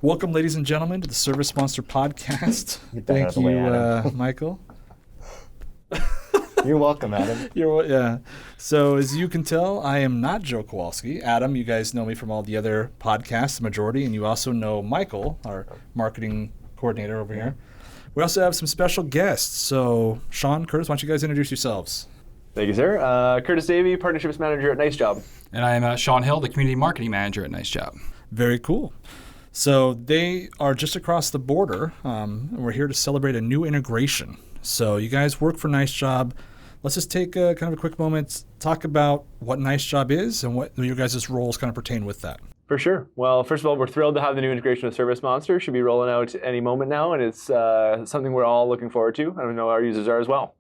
Welcome, ladies and gentlemen, to the ServiceMonster podcast. Thank you, Michael. You're welcome, Adam. Yeah. So as you can tell, I am not Joe Kowalski. Adam, you guys know me from all the other podcasts, the majority, and you also know Michael, our marketing coordinator over here. We also have some special guests. So Shawn, Curtis, why don't you guys introduce yourselves? Thank you, sir. Curtis Davey, Partnerships Manager at NiceJob. And I am Shawn Hill, the Community Marketing Manager at NiceJob. Very cool. So they are just across the border. And we're here to celebrate a new integration. So you guys work for NiceJob. Let's just take kind of a quick moment, talk about what NiceJob is and what your guys' roles kind of pertain with that. For sure. Well, first of all, we're thrilled to have the new integration with ServiceMonster. Should be rolling out any moment now, and it's something we're all looking forward to. I know our users are as well.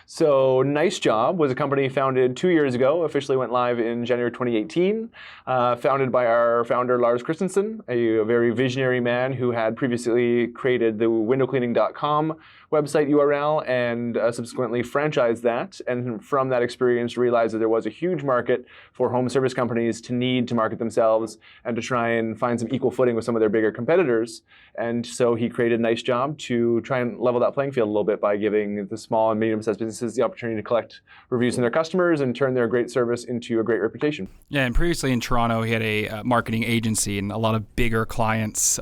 So NiceJob was a company founded 2 years ago, officially went live in January 2018, founded by our founder, Lars Christensen, a very visionary man who had previously created the windowcleaning.com website URL and subsequently franchised that. And from that experience, realized that there was a huge market for home service companies to need to market themselves and to try and find some equal footing with some of their bigger competitors. And so he created NiceJob to try and level that playing field a little bit by giving the small and medium-sized businesses the opportunity to collect reviews from their customers and turn their great service into a great reputation. Yeah, and previously in Toronto, he had a marketing agency and a lot of bigger clients,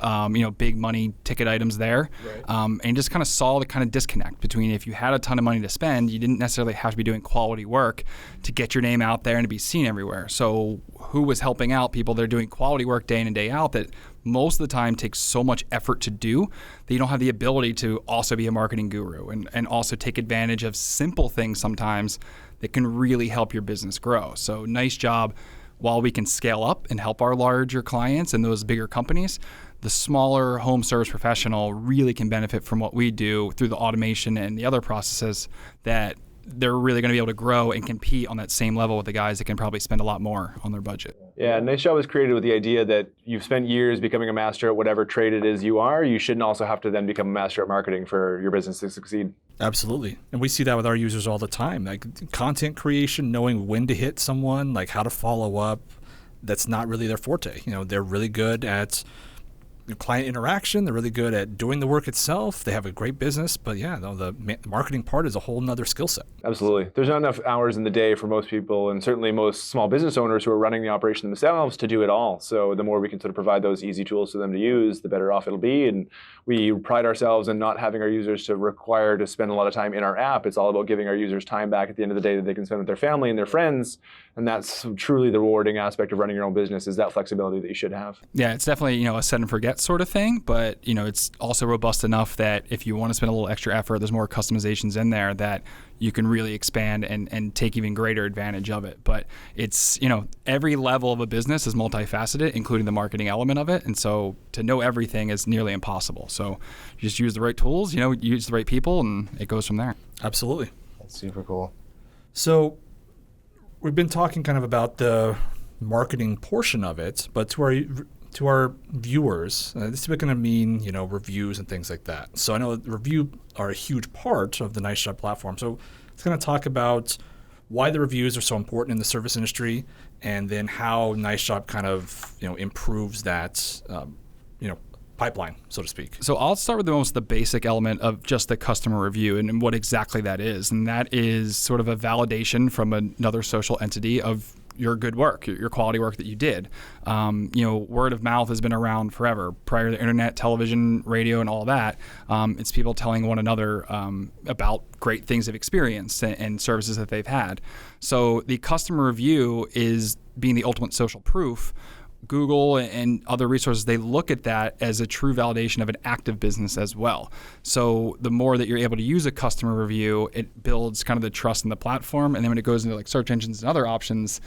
big money ticket items there. Right. And just kind of saw the kind of disconnect between if you had a ton of money to spend, you didn't necessarily have to be doing quality work to get your name out there and to be seen everywhere. So who was helping out people that are doing quality work day in and day out that most of the time takes so much effort to do that you don't have the ability to also be a marketing guru and also take advantage of simple things sometimes that can really help your business grow. So NiceJob, while we can scale up and help our larger clients and those bigger companies, the smaller home service professional really can benefit from what we do through the automation and the other processes that they're really going to be able to grow and compete on that same level with the guys that can probably spend a lot more on their budget. Yeah, NiceJob was created with the idea that you've spent years becoming a master at whatever trade it is you are. You shouldn't also have to then become a master at marketing for your business to succeed. Absolutely. And we see that with our users all the time. Like content creation, knowing when to hit someone, like how to follow up, that's not really their forte. They're really good at client interaction. They're really good at doing the work itself. They have a great business, but the marketing part is a whole nother skill set. Absolutely. There's not enough hours in the day for most people, and certainly most small business owners who are running the operation themselves to do it all. So the more we can sort of provide those easy tools for them to use, the better off it'll be. And we pride ourselves in not having our users to require to spend a lot of time in our app. It's all about giving our users time back at the end of the day that they can spend with their family and their friends. And that's truly the rewarding aspect of running your own business, is that flexibility that you should have. Yeah, it's definitely, a set and forget sort of thing, but it's also robust enough that if you want to spend a little extra effort, there's more customizations in there that you can really expand and take even greater advantage of it. But it's, every level of a business is multifaceted, including the marketing element of it. And so to know everything is nearly impossible. So you just use the right tools, use the right people, and it goes from there. Absolutely. That's super cool. So we've been talking kind of about the marketing portion of it, but to our viewers, this is going to mean, reviews and things like that. So I know reviews are a huge part of the NiceJob platform. So it's going to talk about why the reviews are so important in the service industry, and then how NiceJob kind of, improves that, pipeline, so to speak. So I'll start with the basic element of just the customer review and what exactly that is. And that is sort of a validation from another social entity of your good work, your quality work that you did. Word of mouth has been around forever. Prior to internet, television, radio, and all that, it's people telling one another about great things they've experienced and services that they've had. So the customer review is being the ultimate social proof. Google and other resources, they look at that as a true validation of an active business as well. So the more that you're able to use a customer review, it builds kind of the trust in the platform. And then when it goes into like search engines and other options,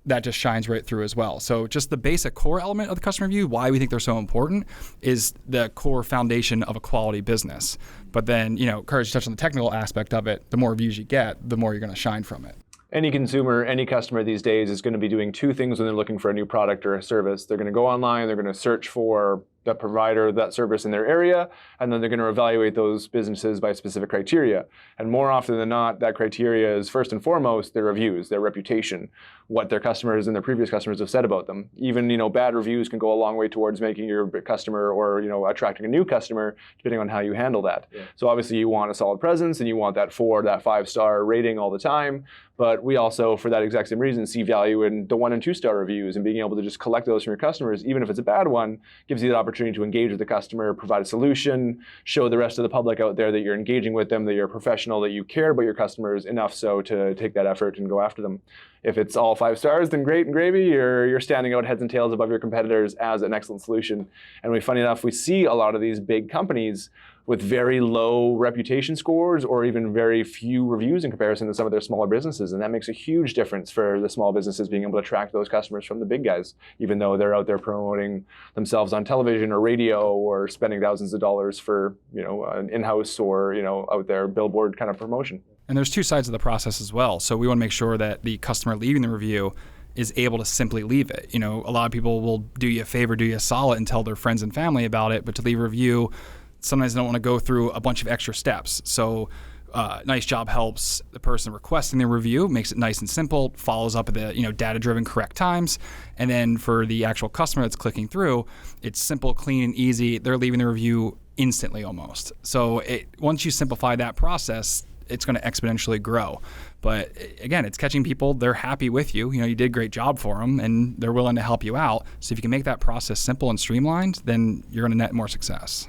that just shines right through as well. So just the basic core element of the customer review, why we think they're so important, is the core foundation of a quality business. But then, Curtis touched on the technical aspect of it. The more reviews you get, the more you're going to shine from it. Any consumer, any customer these days is going to be doing two things when they're looking for a new product or a service. They're going to go online, they're going to search for that provider, that service in their area, and then they're going to evaluate those businesses by specific criteria. And more often than not, that criteria is first and foremost their reviews, their reputation, what their customers and their previous customers have said about them. Even bad reviews can go a long way towards making your customer or attracting a new customer, depending on how you handle that. Yeah. So obviously you want a solid presence and you want that 5-star rating all the time. But we also, for that exact same reason, see value in the 1 and 2 star reviews, and being able to just collect those from your customers, even if it's a bad one, gives you the opportunity to engage with the customer, provide a solution, show the rest of the public out there that you're engaging with them, that you're a professional, that you care about your customers enough so to take that effort and go after them. If it's all 5 stars, then great and gravy. You're standing out heads and tails above your competitors as an excellent solution. And funny enough, we see a lot of these big companies with very low reputation scores or even very few reviews in comparison to some of their smaller businesses. And that makes a huge difference for the small businesses being able to attract those customers from the big guys, even though they're out there promoting themselves on television or radio or spending thousands of dollars for an in-house or out there billboard kind of promotion. And there's 2 sides of the process as well. So we want to make sure that the customer leaving the review is able to simply leave it. A lot of people will do you a favor, do you a solid, and tell their friends and family about it, but to leave a review, sometimes they don't want to go through a bunch of extra steps. So NiceJob helps the person requesting the review, makes it nice and simple, follows up at the data-driven correct times, and then for the actual customer that's clicking through, it's simple, clean, and easy. They're leaving the review instantly almost. So once you simplify that process, it's going to exponentially grow. But again, it's catching people. They're happy with you. You did a great job for them, and they're willing to help you out. So if you can make that process simple and streamlined, then you're going to net more success.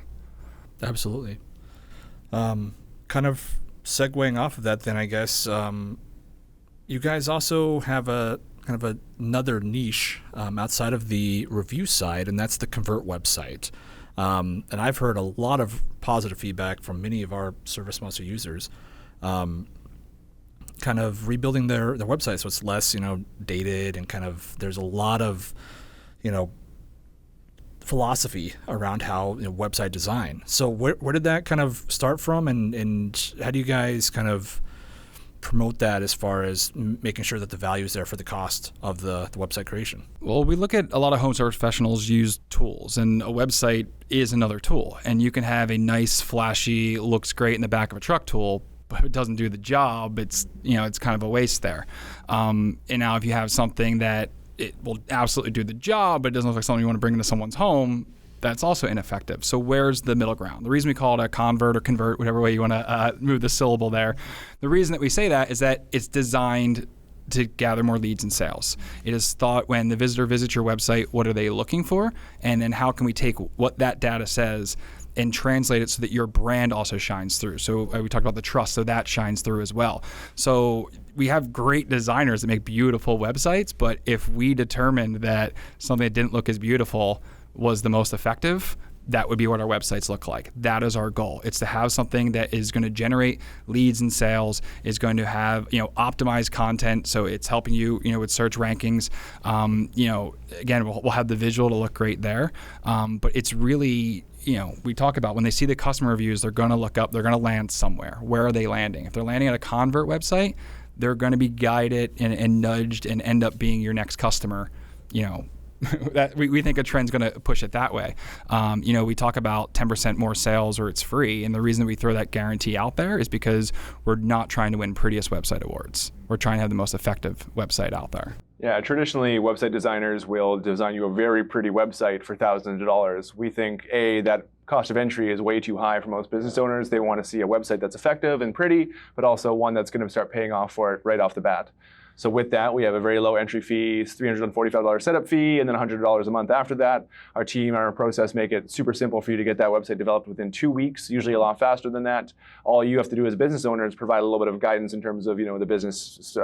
Absolutely. Kind of segueing off of that, then I guess you guys also have a kind of another niche outside of the review side, and that's the Convert website. And I've heard a lot of positive feedback from many of our ServiceMonster users, kind of rebuilding their website so it's less dated, and kind of there's a lot of philosophy around how website design. So where did that kind of start from, and how do you guys kind of promote that as far as making sure that the value is there for the cost of the website creation? Well, we look at a lot of home service professionals use tools, and a website is another tool. And you can have a nice, flashy, looks great in the back of a truck tool, but if it doesn't do the job, it's kind of a waste there. And now if you have something that it will absolutely do the job, but it doesn't look like something you want to bring into someone's home, that's also ineffective. So where's the middle ground? The reason we call it a convert or convert, whatever way you want to move the syllable there, the reason that we say that is that it's designed to gather more leads and sales. It is thought when the visitor visits your website, what are they looking for? And then how can we take what that data says and translate it so that your brand also shines through. So we talked about the trust, so that shines through as well. So we have great designers that make beautiful websites, but if we determined that something that didn't look as beautiful was the most effective, that would be what our websites look like. That is our goal. It's to have something that is going to generate leads and sales, is going to have optimized content, so it's helping you with search rankings. Again, we'll have the visual to look great there, but it's really we talk about when they see the customer reviews, they're going to look up, they're going to land somewhere. Where are they landing? If they're landing at a convert website, they're going to be guided and nudged and end up being your next customer. That we think a trend's going to push it that way. We talk about 10% more sales or it's free, and the reason we throw that guarantee out there is because we're not trying to win prettiest website awards. We're trying to have the most effective website out there. Yeah, traditionally website designers will design you a very pretty website for thousands of dollars. We think that cost of entry is way too high for most business owners. They want to see a website that's effective and pretty, but also one that's going to start paying off for it right off the bat. So with that, we have a very low entry fee, $345 setup fee, and then $100 a month after that. Our team, our process make it super simple for you to get that website developed within 2 weeks, usually a lot faster than that. All you have to do as a business owner is provide a little bit of guidance in terms of the business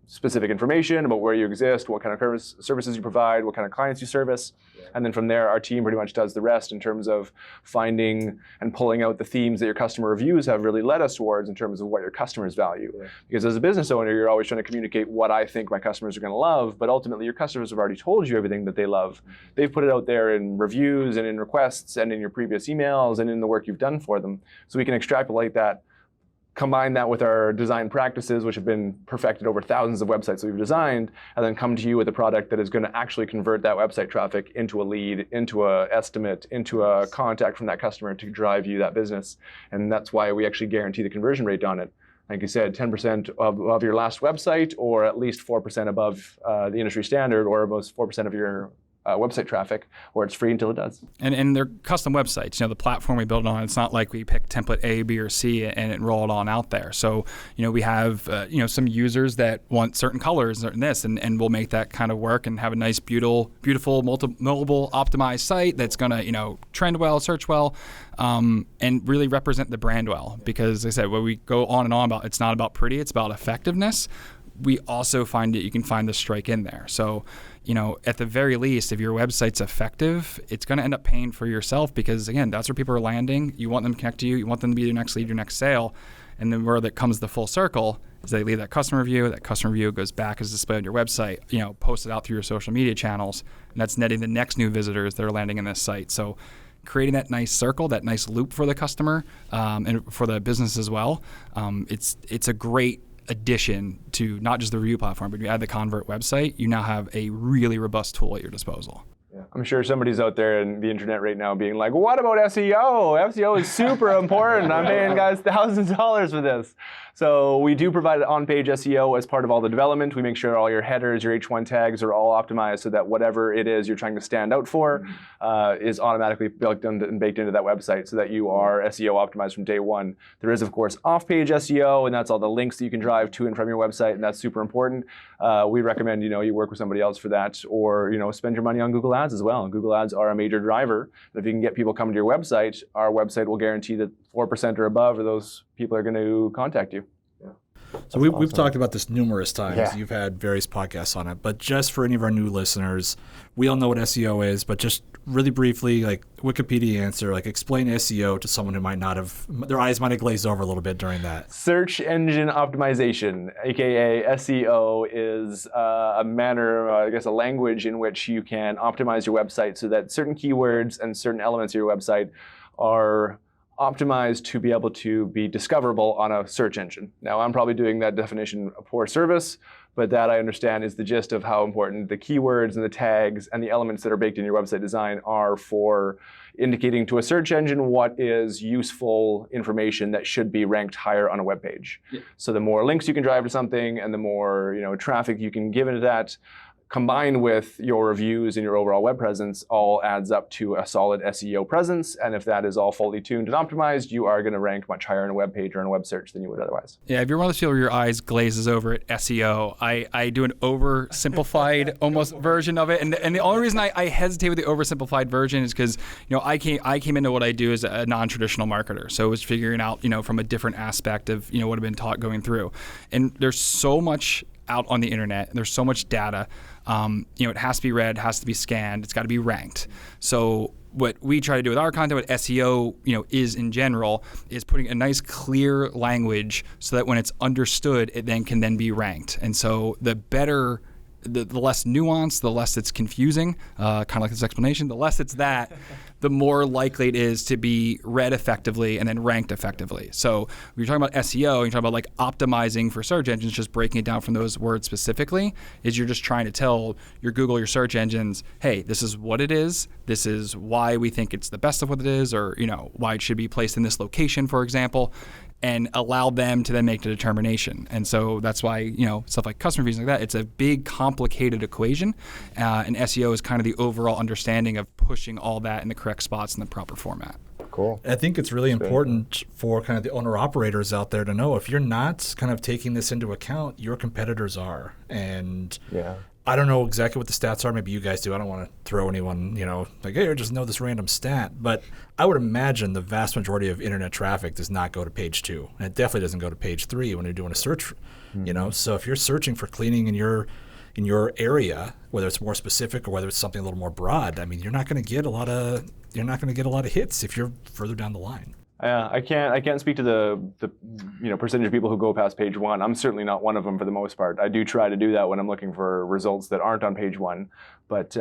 specific information about where you exist, what kind of services you provide, what kind of clients you service. And then from there, our team pretty much does the rest in terms of finding and pulling out the themes that your customer reviews have really led us towards in terms of what your customers value. Yeah. Because as a business owner, you're always trying to communicate what I think my customers are going to love, but ultimately your customers have already told you everything that they love. They've put it out there in reviews and in requests and in your previous emails and in the work you've done for them. So we can extrapolate that combine that with our design practices, which have been perfected over thousands of websites that we've designed, and then come to you with a product that is going to actually convert that website traffic into a lead, into a estimate, into a contact from that customer to drive you that business. And that's why we actually guarantee the conversion rate on it. Like you said, 10% of your last website, or at least 4% above the industry standard, or almost 4% of your website traffic, or it's free until it does. And they're custom websites. The platform we build on, it's not like we pick template A, B, or C and roll it on out there. So, we have, some users that want certain colors and this, and we'll make that kind of work and have a nice, beautiful mobile optimized site that's going to, trend well, search well, and really represent the brand well. Because, like I said, when we go on and on about, it's not about pretty, it's about effectiveness. We also find that you can find the strike in there. So, at the very least, if your website's effective, it's going to end up paying for yourself because, again, that's where people are landing. You want them to connect to you. You want them to be your next lead, your next sale. And then where that comes the full circle is they leave that customer review. That customer review goes back as displayed on your website, posted out through your social media channels. And that's netting the next new visitors that are landing in this site. So creating that nice circle, that nice loop for the customer and for the business as well, it's a great addition to not just the review platform, but you add the Convert website, you now have a really robust tool at your disposal. Yeah. I'm sure somebody's out there in the internet right now being like, what about SEO? SEO is super important. I'm paying guys thousands of dollars for this. So we do provide on-page SEO as part of all the development. We make sure all your headers, your H1 tags are all optimized so that whatever it is you're trying to stand out for is automatically built and baked into that website so that you are SEO optimized from day one. There is, of course, off-page SEO, and that's all the links that you can drive to and from your website, and that's super important. We recommend you work with somebody else for that, or spend your money on Google Ads as well. Google Ads are a major driver. If you can get people coming to your website, our website will guarantee that 4% or above of those people are going to contact you. So we've talked about this numerous times. Yeah. You've had various podcasts on it. But just for any of our new listeners, we all know what SEO is, but just really briefly, like Wikipedia answer, like explain SEO to someone who might not have, their eyes might have glazed over a little bit during that. Search engine optimization, aka SEO, is a manner, a language in which you can optimize your website so that certain keywords and certain elements of your website are optimized to be able to be discoverable on a search engine. Now, I'm probably doing that definition a poor service, but that I understand is the gist of how important the keywords and the tags and the elements that are baked in your website design are for indicating to a search engine what is useful information that should be ranked higher on a web page. Yeah. So the more links you can drive to something and the more traffic you can give into that, combined with your reviews and your overall web presence, all adds up to a solid SEO presence. And if that is all fully tuned and optimized, you are going to rank much higher on a web page or in a web search than you would otherwise. Yeah, if you're one of those people where your eyes glazes over at SEO, I do an oversimplified almost version of it. And the only reason I hesitate with the oversimplified version is because I came into what I do as a non-traditional marketer. So it was figuring out from a different aspect of what I've been taught going through. And there's so much out on the internet. There's so much data. It has to be read, has to be scanned, it's got to be ranked. So what we try to do with our content, what SEO, is in general, is putting a nice clear language so that when it's understood, it then can be ranked. And so the better, the less nuanced, the less it's confusing, kind of like this explanation, the less it's that, the more likely it is to be read effectively and then ranked effectively. So when you're talking about SEO, you're talking about like optimizing for search engines, just breaking it down from those words specifically, is you're just trying to tell your Google, your search engines, hey, this is what it is. This is why we think it's the best of what it is, or why it should be placed in this location, for example, and allow them to then make the determination. And so that's why, stuff like customer reviews like that, it's a big, complicated equation. And SEO is kind of the overall understanding of pushing all that in the correct spots in the proper format. Cool. I think it's really important for kind of the owner-operators out there to know if you're not kind of taking this into account, your competitors are. And yeah. I don't know exactly what the stats are. Maybe you guys do. I don't want to throw anyone, like, hey, just know this random stat. But I would imagine the vast majority of internet traffic does not go to page 2. And it definitely doesn't go to page 3 when you're doing a search, So if you're searching for cleaning in your area, whether it's more specific or whether it's something a little more broad, I mean, you're not going to get a lot of hits if you're further down the line. I can't speak to the percentage of people who go past page 1. I'm certainly not one of them for the most part. I do try to do that when I'm looking for results that aren't on page 1. But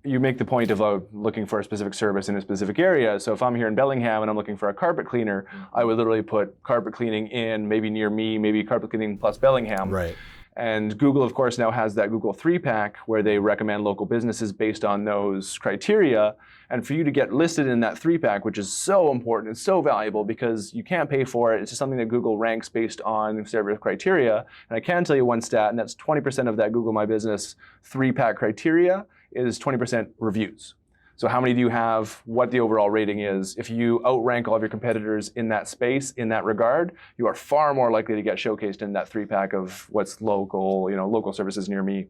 you make the point of looking for a specific service in a specific area. So if I'm here in Bellingham and I'm looking for a carpet cleaner, I would literally put carpet cleaning in maybe near me, maybe carpet cleaning plus Bellingham. Right. And Google, of course, now has that Google 3-pack where they recommend local businesses based on those criteria. And for you to get listed in that 3-pack, which is so important and so valuable because you can't pay for it, it's just something that Google ranks based on service criteria. And I can tell you one stat, and that's 20% of that Google My Business 3-pack criteria is 20% reviews. So how many do you have, what the overall rating is? If you outrank all of your competitors in that space, in that regard, you are far more likely to get showcased in that 3-pack of what's local, local services near me.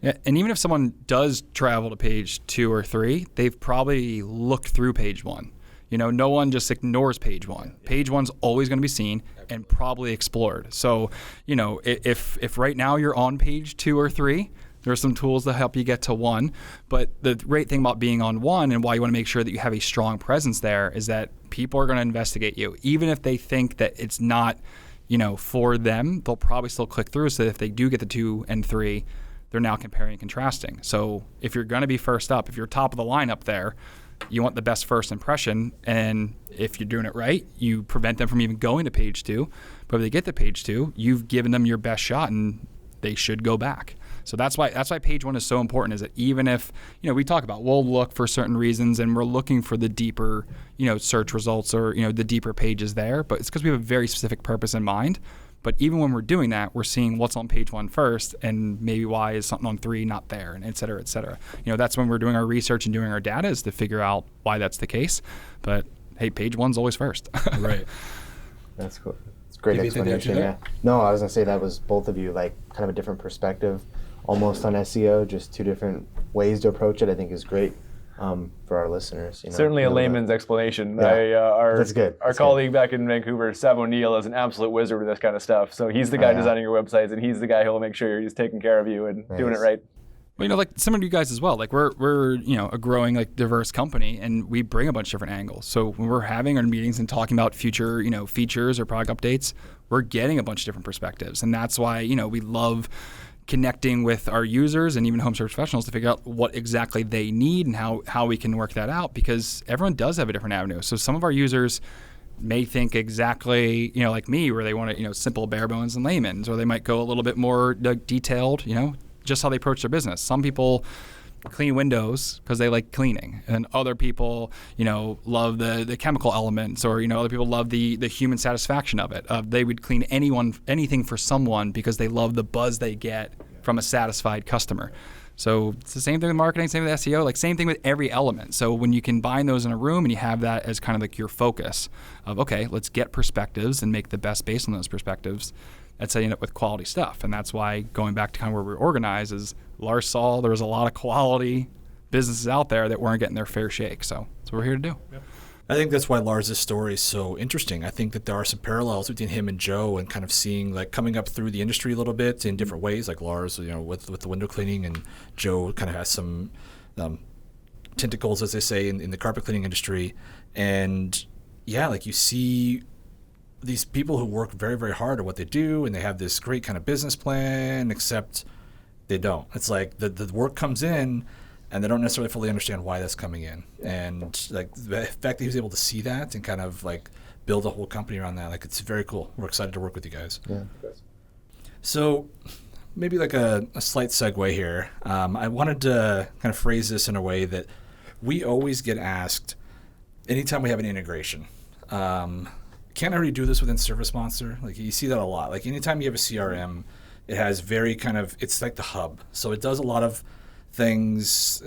Yeah, and even if someone does travel to page 2 or 3, they've probably looked through page 1. No one just ignores page 1. Page 1's always going to be seen and probably explored. So, if right now you're on page 2 or 3, there are some tools that help you get to 1, but the great thing about being on 1 and why you want to make sure that you have a strong presence there is that people are going to investigate you. Even if they think that it's not, for them, they'll probably still click through. So if they do get the 2 and 3, they're now comparing and contrasting. So if you're going to be first up, if you're top of the line up there, you want the best first impression. And if you're doing it right, you prevent them from even going to page 2. But if they get to page 2, you've given them your best shot and they should go back. So that's why page 1 is so important, is that even if, we talk about, we'll look for certain reasons and we're looking for the deeper, search results or, the deeper pages there, but it's because we have a very specific purpose in mind. But even when we're doing that, we're seeing what's on page 1 first and maybe why is something on 3 not there, and et cetera, et cetera. That's when we're doing our research and doing our data, is to figure out why that's the case. But hey, page 1's always first. Right. That's cool. It's a great explanation. Yeah. No, I was gonna say that was both of you, like kind of a different perspective, almost on SEO, just 2 different ways to approach it. I think is great for our listeners. Certainly a layman's explanation. Yeah. That's good. Our colleague back in Vancouver, Sav O'Neill, is an absolute wizard with this kind of stuff. So he's the guy designing your websites, and he's the guy who will make sure he's taking care of you and doing it right. Well, like some of you guys as well, like we're a growing, like, diverse company, and we bring a bunch of different angles. So when we're having our meetings and talking about future, features or product updates, we're getting a bunch of different perspectives. And that's why, we love connecting with our users and even home service professionals to figure out what exactly they need and how we can work that out, because everyone does have a different avenue. So some of our users may think exactly, like me, where they want it, simple, bare bones and layman's, or they might go a little bit more detailed, just how they approach their business. Some people clean windows because they like cleaning, and other people, love the chemical elements, or, other people love the human satisfaction of it. They would clean anything for someone because they love the buzz they get from a satisfied customer. So it's the same thing with marketing, same with SEO, like same thing with every element. So when you combine those in a room and you have that as kind of like your focus of, okay, let's get perspectives and make the best based on those perspectives, that's how you end up with quality stuff. And that's why, going back to kind of where we're organized, is Lars saw there was a lot of quality businesses out there that weren't getting their fair shake. So that's what we're here to do. Yep. I think that's why Lars' story is so interesting. I think that there are some parallels between him and Joe, and kind of seeing, like, coming up through the industry a little bit in different ways, like Lars, with the window cleaning, and Joe kind of has some tentacles, as they say, in the carpet cleaning industry. And yeah, like, you see these people who work very, very hard at what they do, and they have this great kind of business plan, except they don't. It's like the work comes in, and they don't necessarily fully understand why that's coming in. And like the fact that he was able to see that and kind of like build a whole company around that, like, it's very cool. We're excited to work with you guys. Yeah. So maybe like a slight segue here. I wanted to kind of phrase this in a way that we always get asked anytime we have an integration. Can't I already do this within ServiceMonster? Like, you see that a lot. Like, anytime you have a CRM, it has very kind of, it's like the hub. So it does a lot of things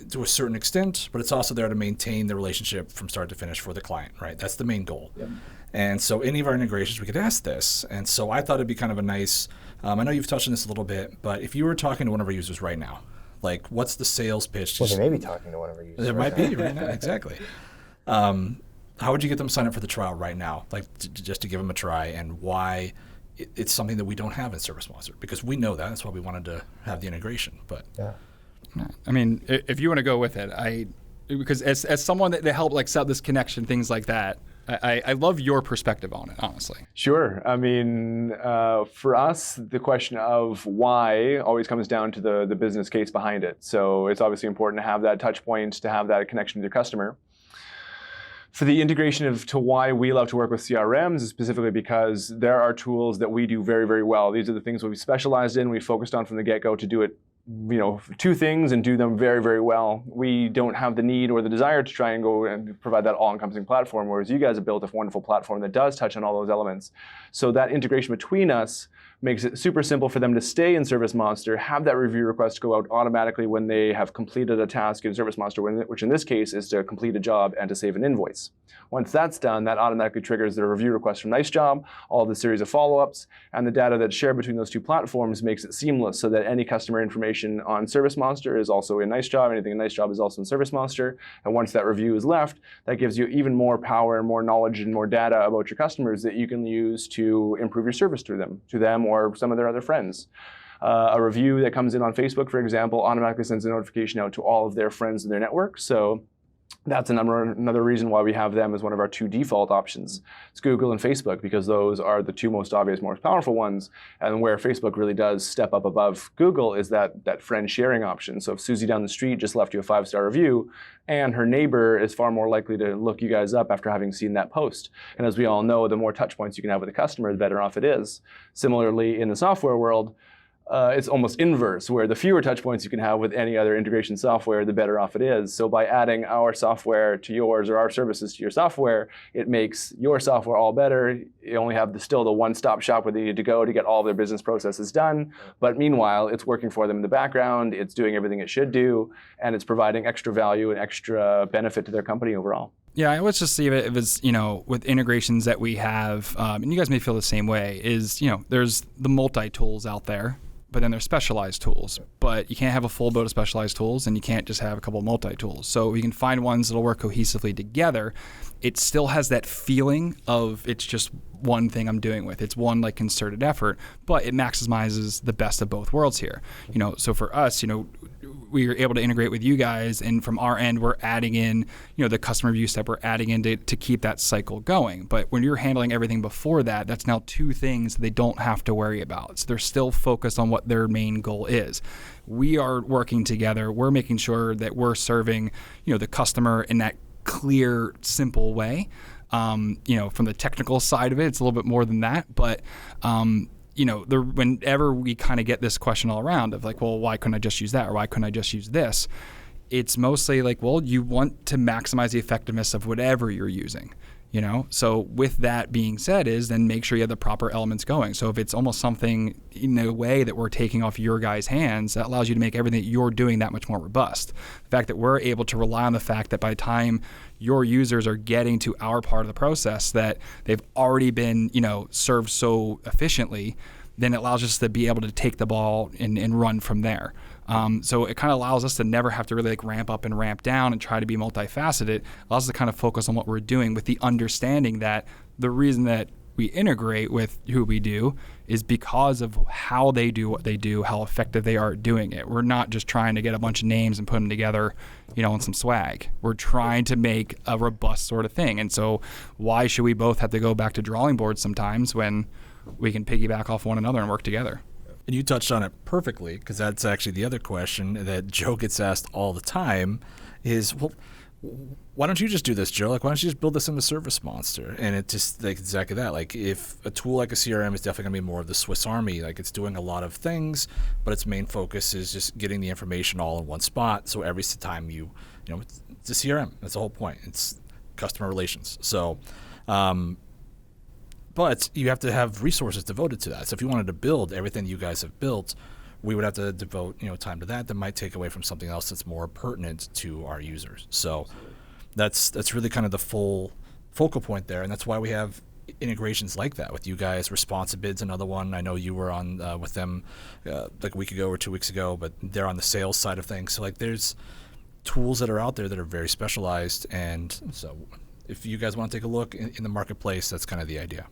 to a certain extent, but it's also there to maintain the relationship from start to finish for the client, right? That's the main goal. Yep. And so any of our integrations, we could ask this. And so I thought it'd be kind of a nice, I know you've touched on this a little bit, but if you were talking to one of our users right now, like, what's the sales pitch? Well, they may be talking to one of our users. There might be right now, exactly. How would you get them signed up for the trial right now, like just to give them a try, and why it's something that we don't have in ServiceMonster? Because we know that. That's why we wanted to have the integration. But yeah. I mean, if you want to go with it, because as someone that helped like set up this connection, things like that, I love your perspective on it, honestly. Sure. I mean, for us, the question of why always comes down to the business case behind it. So it's obviously important to have that touch point, to have that connection with your customer. For the integration to why we love to work with CRMs is specifically because there are tools that we do very, very well. These are the things that we specialized in. We focused on from the get-go to do it, two things and do them very, very well. We don't have the need or the desire to try and go and provide that all-encompassing platform, whereas you guys have built a wonderful platform that does touch on all those elements. So that integration between us makes it super simple for them to stay in ServiceMonster, have that review request go out automatically when they have completed a task in ServiceMonster, which in this case is to complete a job and to save an invoice. Once that's done, that automatically triggers the review request from NiceJob, all the series of follow-ups, and the data that's shared between those two platforms makes it seamless so that any customer information on ServiceMonster is also in NiceJob, anything in NiceJob is also in ServiceMonster, and once that review is left, that gives you even more power and more knowledge and more data about your customers that you can use to improve your service to them or some of their other friends. A review that comes in on Facebook, for example, automatically sends a notification out to all of their friends in their network. So that's another reason why we have them as one of our 2 default options. It's Google and Facebook, because those are the 2 most obvious, most powerful ones. And where Facebook really does step up above Google is that friend sharing option. So if Susie down the street just left you a 5-star review, and her neighbor is far more likely to look you guys up after having seen that post. And as we all know, the more touch points you can have with a customer, the better off it is. Similarly, in the software world, it's almost inverse, where the fewer touch points you can have with any other integration software, the better off it is. So by adding our software to yours or our services to your software, it makes your software all better. You only have still the one-stop shop where they need to go to get all of their business processes done. But meanwhile, it's working for them in the background, it's doing everything it should do, and it's providing extra value and extra benefit to their company overall. Yeah, I always just see it as, with integrations that we have, and you guys may feel the same way, is, there's the multi-tools out there, but then there's specialized tools. But you can't have a full boat of specialized tools, and you can't just have a couple of multi-tools. So we can find ones that'll work cohesively together. It still has that feeling of it's just one thing I'm doing with. It's one like concerted effort, but it maximizes the best of both worlds here. So for us, we are able to integrate with you guys, and from our end, we're adding in, the customer review step, we're adding in to keep that cycle going. But when you're handling everything before that, that's now 2 things they don't have to worry about. So they're still focused on what their main goal is. We are working together. We're making sure that we're serving, the customer in that clear, simple way. From the technical side of it, it's a little bit more than that, but whenever we kind of get this question all around of like, well, why couldn't I just use that, or why couldn't I just use this? It's mostly like, well, you want to maximize the effectiveness of whatever you're using. So with that being said then make sure you have the proper elements going. So if it's almost something in a way that we're taking off your guys' hands, that allows you to make everything that you're doing that much more robust. The fact that we're able to rely on the fact that by the time your users are getting to our part of the process, that they've already been, served so efficiently, then it allows us to be able to take the ball and run from there. So it kind of allows us to never have to really ramp up and ramp down and try to be multifaceted. It allows us to kind of focus on what we're doing with the understanding that the reason that we integrate with who we do is because of how they do what they do, how effective they are at doing it. We're not just trying to get a bunch of names and put them together, in some swag. We're trying to make a robust sort of thing. And so why should we both have to go back to drawing boards sometimes when we can piggyback off one another and work together? And you touched on it perfectly, because that's actually the other question that Joe gets asked all the time is, well, why don't you just do this, Joe? Like, why don't you just build this into ServiceMonster? And it's just like exactly that. Like, if a tool like a CRM is definitely going to be more of the Swiss Army, like it's doing a lot of things, but its main focus is just getting the information all in one spot. So every time it's a CRM. That's the whole point. It's customer relations. So, but you have to have resources devoted to that. So if you wanted to build everything you guys have built, we would have to devote time to that. That might take away from something else that's more pertinent to our users. So that's really kind of the full focal point there, and that's why we have integrations like that with you guys. Responsibid's another one. I know you were on with them like a week ago or 2 weeks ago, but they're on the sales side of things. So like there's tools that are out there that are very specialized, and so if you guys want to take a look in the marketplace, that's kind of the idea.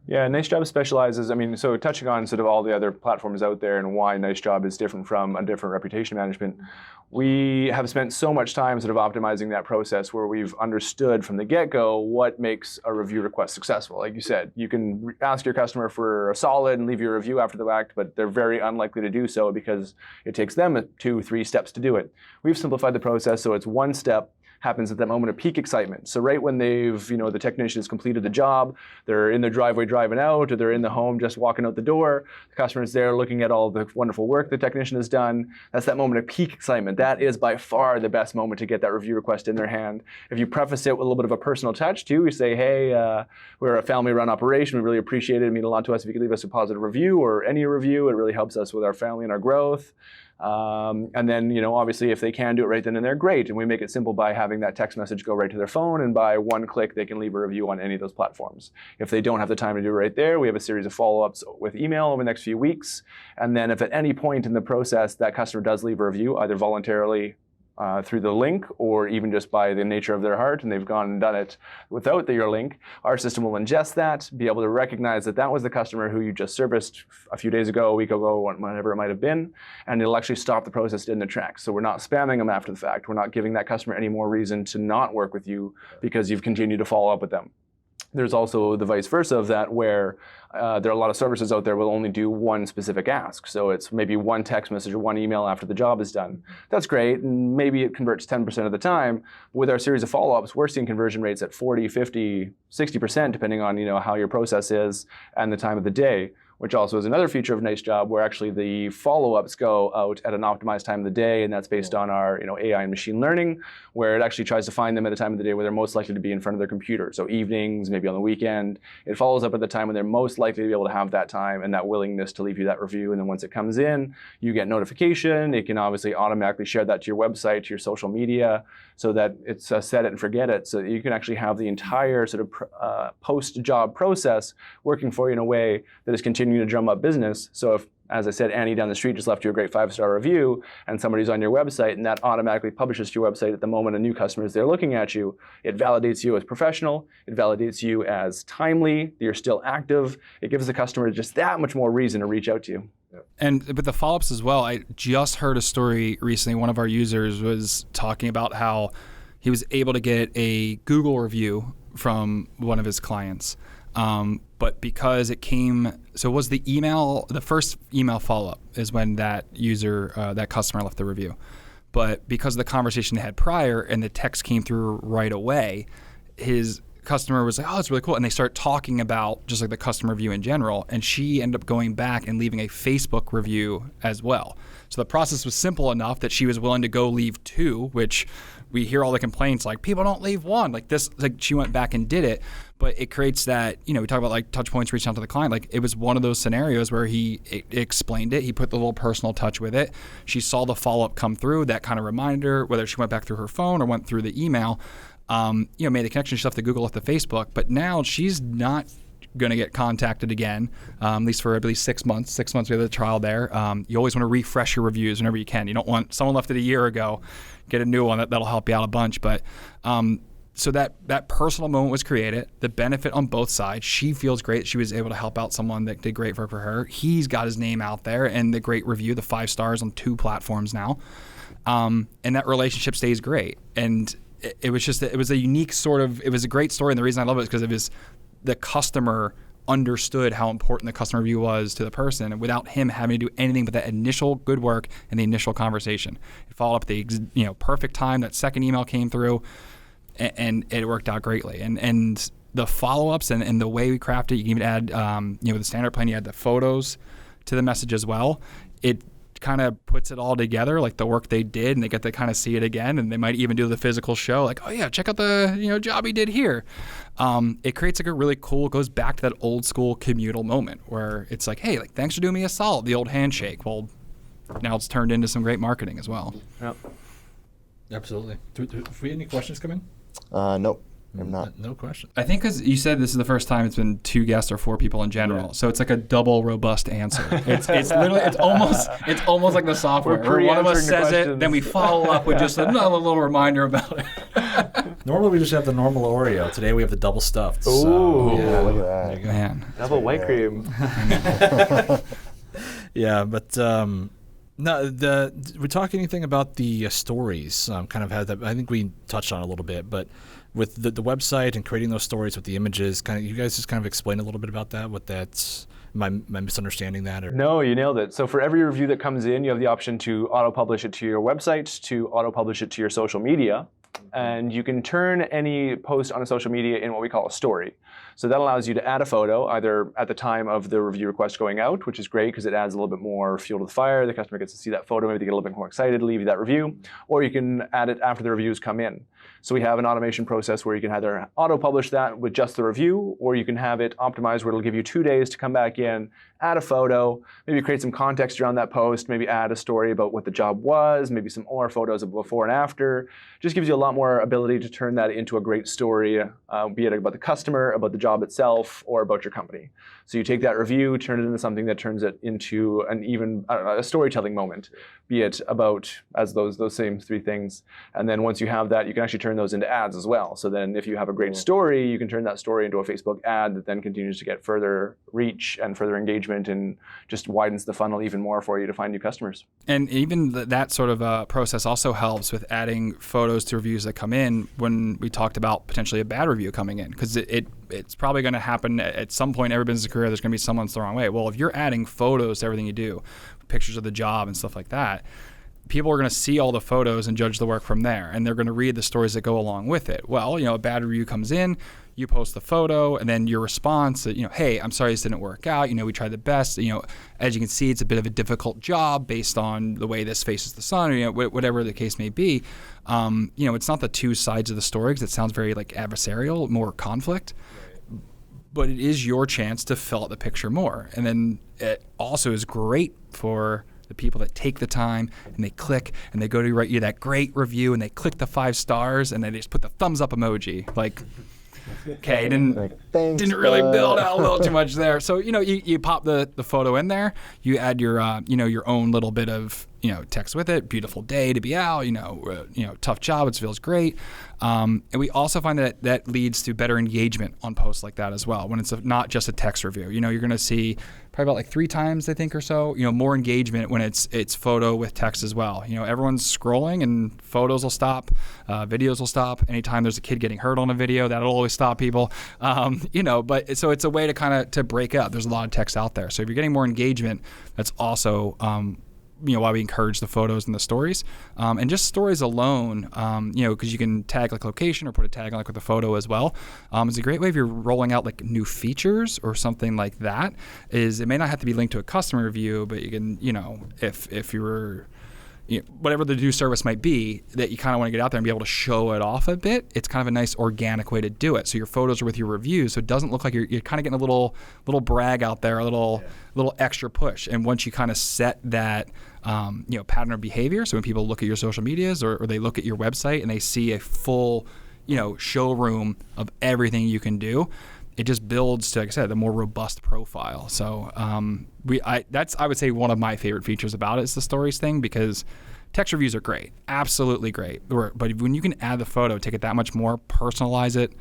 Yeah, NiceJob specializes, so touching on sort of all the other platforms out there and why NiceJob is different from a different reputation management, we have spent so much time sort of optimizing that process where we've understood from the get-go what makes a review request successful. Like you said, you can ask your customer for a solid and leave your review after the fact, but they're very unlikely to do so because it takes them 2-3 steps to do it. We've simplified the process so it's one step, happens at that moment of peak excitement. So right when they've, the technician has completed the job, they're in their driveway driving out, or they're in the home just walking out the door, the customer is there looking at all the wonderful work the technician has done. That's that moment of peak excitement. That is by far the best moment to get that review request in their hand. If you preface it with a little bit of a personal touch too, you say, hey, we're a family-run operation. We really appreciate it. It'd mean a lot to us if you could leave us a positive review or any review. It really helps us with our family and our growth. And then, obviously, if they can do it right then and there, great. And we make it simple by having that text message go right to their phone, and by one click, they can leave a review on any of those platforms. If they don't have the time to do it right there, we have a series of follow-ups with email over the next few weeks. And then if at any point in the process that customer does leave a review, either voluntarily through the link or even just by the nature of their heart, and they've gone and done it without your link, our system will ingest that, be able to recognize that that was the customer who you just serviced a few days ago, a week ago, whatever it might have been, and it'll actually stop the process in the tracks. So we're not spamming them after the fact. We're not giving that customer any more reason to not work with you because you've continued to follow up with them. There's also the vice versa of that, where there are a lot of services out there will only do one specific ask. So it's maybe one text message or one email after the job is done. That's great, and maybe it converts 10% of the time. With our series of follow-ups, we're seeing conversion rates at 40, 50, 60%, depending on how your process is and the time of the day, which also is another feature of NiceJob, where actually the follow-ups go out at an optimized time of the day, and that's based on our AI and machine learning, where it actually tries to find them at a time of the day where they're most likely to be in front of their computer. So evenings, maybe on the weekend. It follows up at the time when they're most likely to be able to have that time and that willingness to leave you that review. And then once it comes in, you get notification. It can obviously automatically share that to your website, to your social media, so that it's set it and forget it. So that you can actually have the entire sort of post-job process working for you in a way that is continuing to drum up business. So if, as I said, Annie down the street just left you a great 5-star review and somebody's on your website, and that automatically publishes to your website at the moment a new customer is there looking at you, it validates you as professional, it validates you as timely, that you're still active. It gives the customer just that much more reason to reach out to you. And with the follow-ups as well, I just heard a story recently. One of our users was talking about how he was able to get a Google review from one of his clients. But because it came, so it was the first email follow-up is when that user, that customer left the review. But because of the conversation they had prior and the text came through right away, his customer was like, oh, it's really cool. And they start talking about just like the customer review in general. And she ended up going back and leaving a Facebook review as well. So the process was simple enough that she was willing to go leave 2, which we hear all the complaints like people don't leave 1. Like this, like she went back and did it. But it creates that, we talk about like touch points reaching out to the client. Like it was one of those scenarios where he explained it. He put the little personal touch with it. She saw the follow-up come through, that kind of reminder, her, whether she went back through her phone or went through the email, made the connection. She left the Google, left the Facebook. But now she's not going to get contacted again, at least for, I believe, 6 months. 6 months we have the trial there. You always want to refresh your reviews whenever you can. You don't want someone left it a year ago, get a new one. That'll help you out a bunch. But so that personal moment was created, the benefit on both sides. She feels great. She was able to help out someone that did great work for her. He's got his name out there and the great review, the 5 stars on 2 platforms now. And that relationship stays great. And it was a unique it was a great story. And the reason I love it is because the customer understood how important the customer review was to the person, and without him having to do anything but that initial good work and the initial conversation. It followed up at the perfect time. That second email came through, and it worked out greatly. And the follow-ups and the way we craft it, you can even add, with the standard plan, you add the photos to the message as well. It kind of puts it all together, like the work they did, and they get to kind of see it again, and they might even do the physical show, like, oh yeah, check out the job he did here. It creates like a really cool, goes back to that old school communal moment where it's like, hey, like thanks for doing me a solid, the old handshake. Well, now it's turned into some great marketing as well. Yep. Absolutely. Do we have any questions come in? Nope. I'm not. No question. I think because you said this is the first time it's been 2 guests or 4 people in general, so it's like a double robust answer. It's literally it's almost like the software. Where one of us says it, then we follow up with just another little reminder about it. Normally we just have the normal Oreo. Today we have the double stuffed. Ooh, Yeah, look at that. Man, double white cream. Yeah, but No, we talk anything about the stories? Kind of had that. I think we touched on it a little bit, but with the website and creating those stories with the images, kind of, you guys just kind of explain a little bit about that. What that's, am I misunderstanding that? Or? No, you nailed it. So for every review that comes in, you have the option to auto-publish it to your website, to auto-publish it to your social media, and you can turn any post on a social media in what we call a story. So that allows you to add a photo either at the time of the review request going out, which is great because it adds a little bit more fuel to the fire. The customer gets to see that photo, maybe they get a little bit more excited, leave you that review, or you can add it after the reviews come in. So we have an automation process where you can either auto-publish that with just the review, or you can have it optimized where it'll give you 2 days to come back in, add a photo, maybe create some context around that post, maybe add a story about what the job was, maybe some more photos of before and after. Just gives you a lot more ability to turn that into a great story, be it about the customer, about the job itself, or about your company. So you take that review, turn it into something that turns it into a storytelling moment, be it about as those same 3 things. And then once you have that, you can actually turn those into ads as well. So then if you have a great story, you can turn that story into a Facebook ad that then continues to get further reach and further engagement and just widens the funnel even more for you to find new customers. And even that sort of process also helps with adding photos to reviews that come in when we talked about potentially a bad review coming in, because it's probably going to happen at some point in every business career. There's going to be someone that's the wrong way. Well, if you're adding photos to everything you do, pictures of the job and stuff like that, people are going to see all the photos and judge the work from there, and they're going to read the stories that go along with it. Well, a bad review comes in, you post the photo, and then your response that, hey, I'm sorry this didn't work out. We tried the best. As you can see, it's a bit of a difficult job based on the way this faces the sun, or whatever the case may be. It's not the 2 sides of the story, because it sounds very like adversarial, more conflict. Right. But it is your chance to fill out the picture more. And then it also is great for the people that take the time and they click and they go to write you that great review and they click the 5 stars and then they just put the thumbs up emoji. Like, okay, didn't really build out a little too much there. So you pop the photo in there, you add your your own little bit of text with it. Beautiful day to be out. Tough job. It feels great. And we also find that leads to better engagement on posts like that as well. When it's not just a text review, you're going to see probably about like 3 times, I think, or so, more engagement when it's photo with text as well. Everyone's scrolling and photos will stop, videos will stop. Anytime there's a kid getting hurt on a video, that'll always stop people. But so it's a way to break up. There's a lot of text out there. So if you're getting more engagement, that's also why we encourage the photos and the stories, and just stories alone, because you can tag like location or put a tag on like with a photo as well. It's a great way if you're rolling out like new features or something like that. It may not have to be linked to a customer review, but you can, if you were, whatever the new service might be that you kind of want to get out there and be able to show it off a bit, it's kind of a nice organic way to do it. So your photos are with your reviews, so it doesn't look like you're kind of getting a little brag out there, a little extra push. And once you kind of set that pattern of behavior, so when people look at your social medias or they look at your website and they see a full showroom of everything you can do, it just builds to, like I said, a more robust profile. So that's, I would say, one of my favorite features about it is the stories thing, because text reviews are great, absolutely great. But when you can add the photo, take it that much more, personalize it,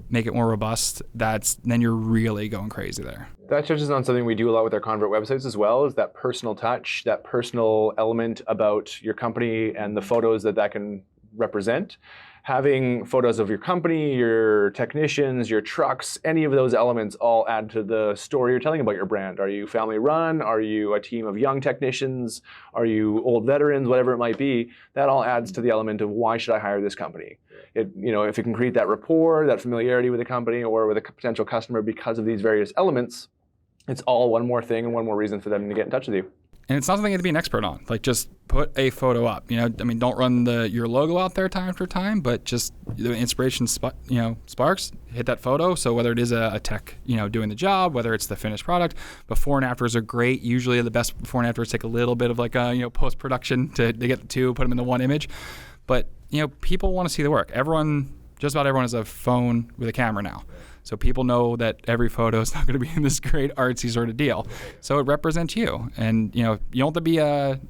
make it more robust, then you're really going crazy there. That touches on something we do a lot with our convert websites as well, is that personal touch, that personal element about your company and the photos that can represent. Having photos of your company, your technicians, your trucks, any of those elements all add to the story you're telling about your brand. Are you family run? Are you a team of young technicians? Are you old veterans? Whatever it might be, that all adds to the element of why should I hire this company? If it can create that rapport, that familiarity with the company or with a potential customer because of these various elements, it's all one more thing and one more reason for them to get in touch with you. And it's not something you have to be an expert on. Like, just put a photo up. Don't run your logo out there time after time, but just the inspiration sparks, hit that photo. So whether it is a tech, doing the job, whether it's the finished product, before and afters are great. Usually the best before and afters take a little bit of like post-production to get the 2, put them in the 1 image. But, people want to see the work. Just about everyone has a phone with a camera now. So people know that every photo is not going to be in this great artsy sort of deal. So it represents you. And, you don't have to be a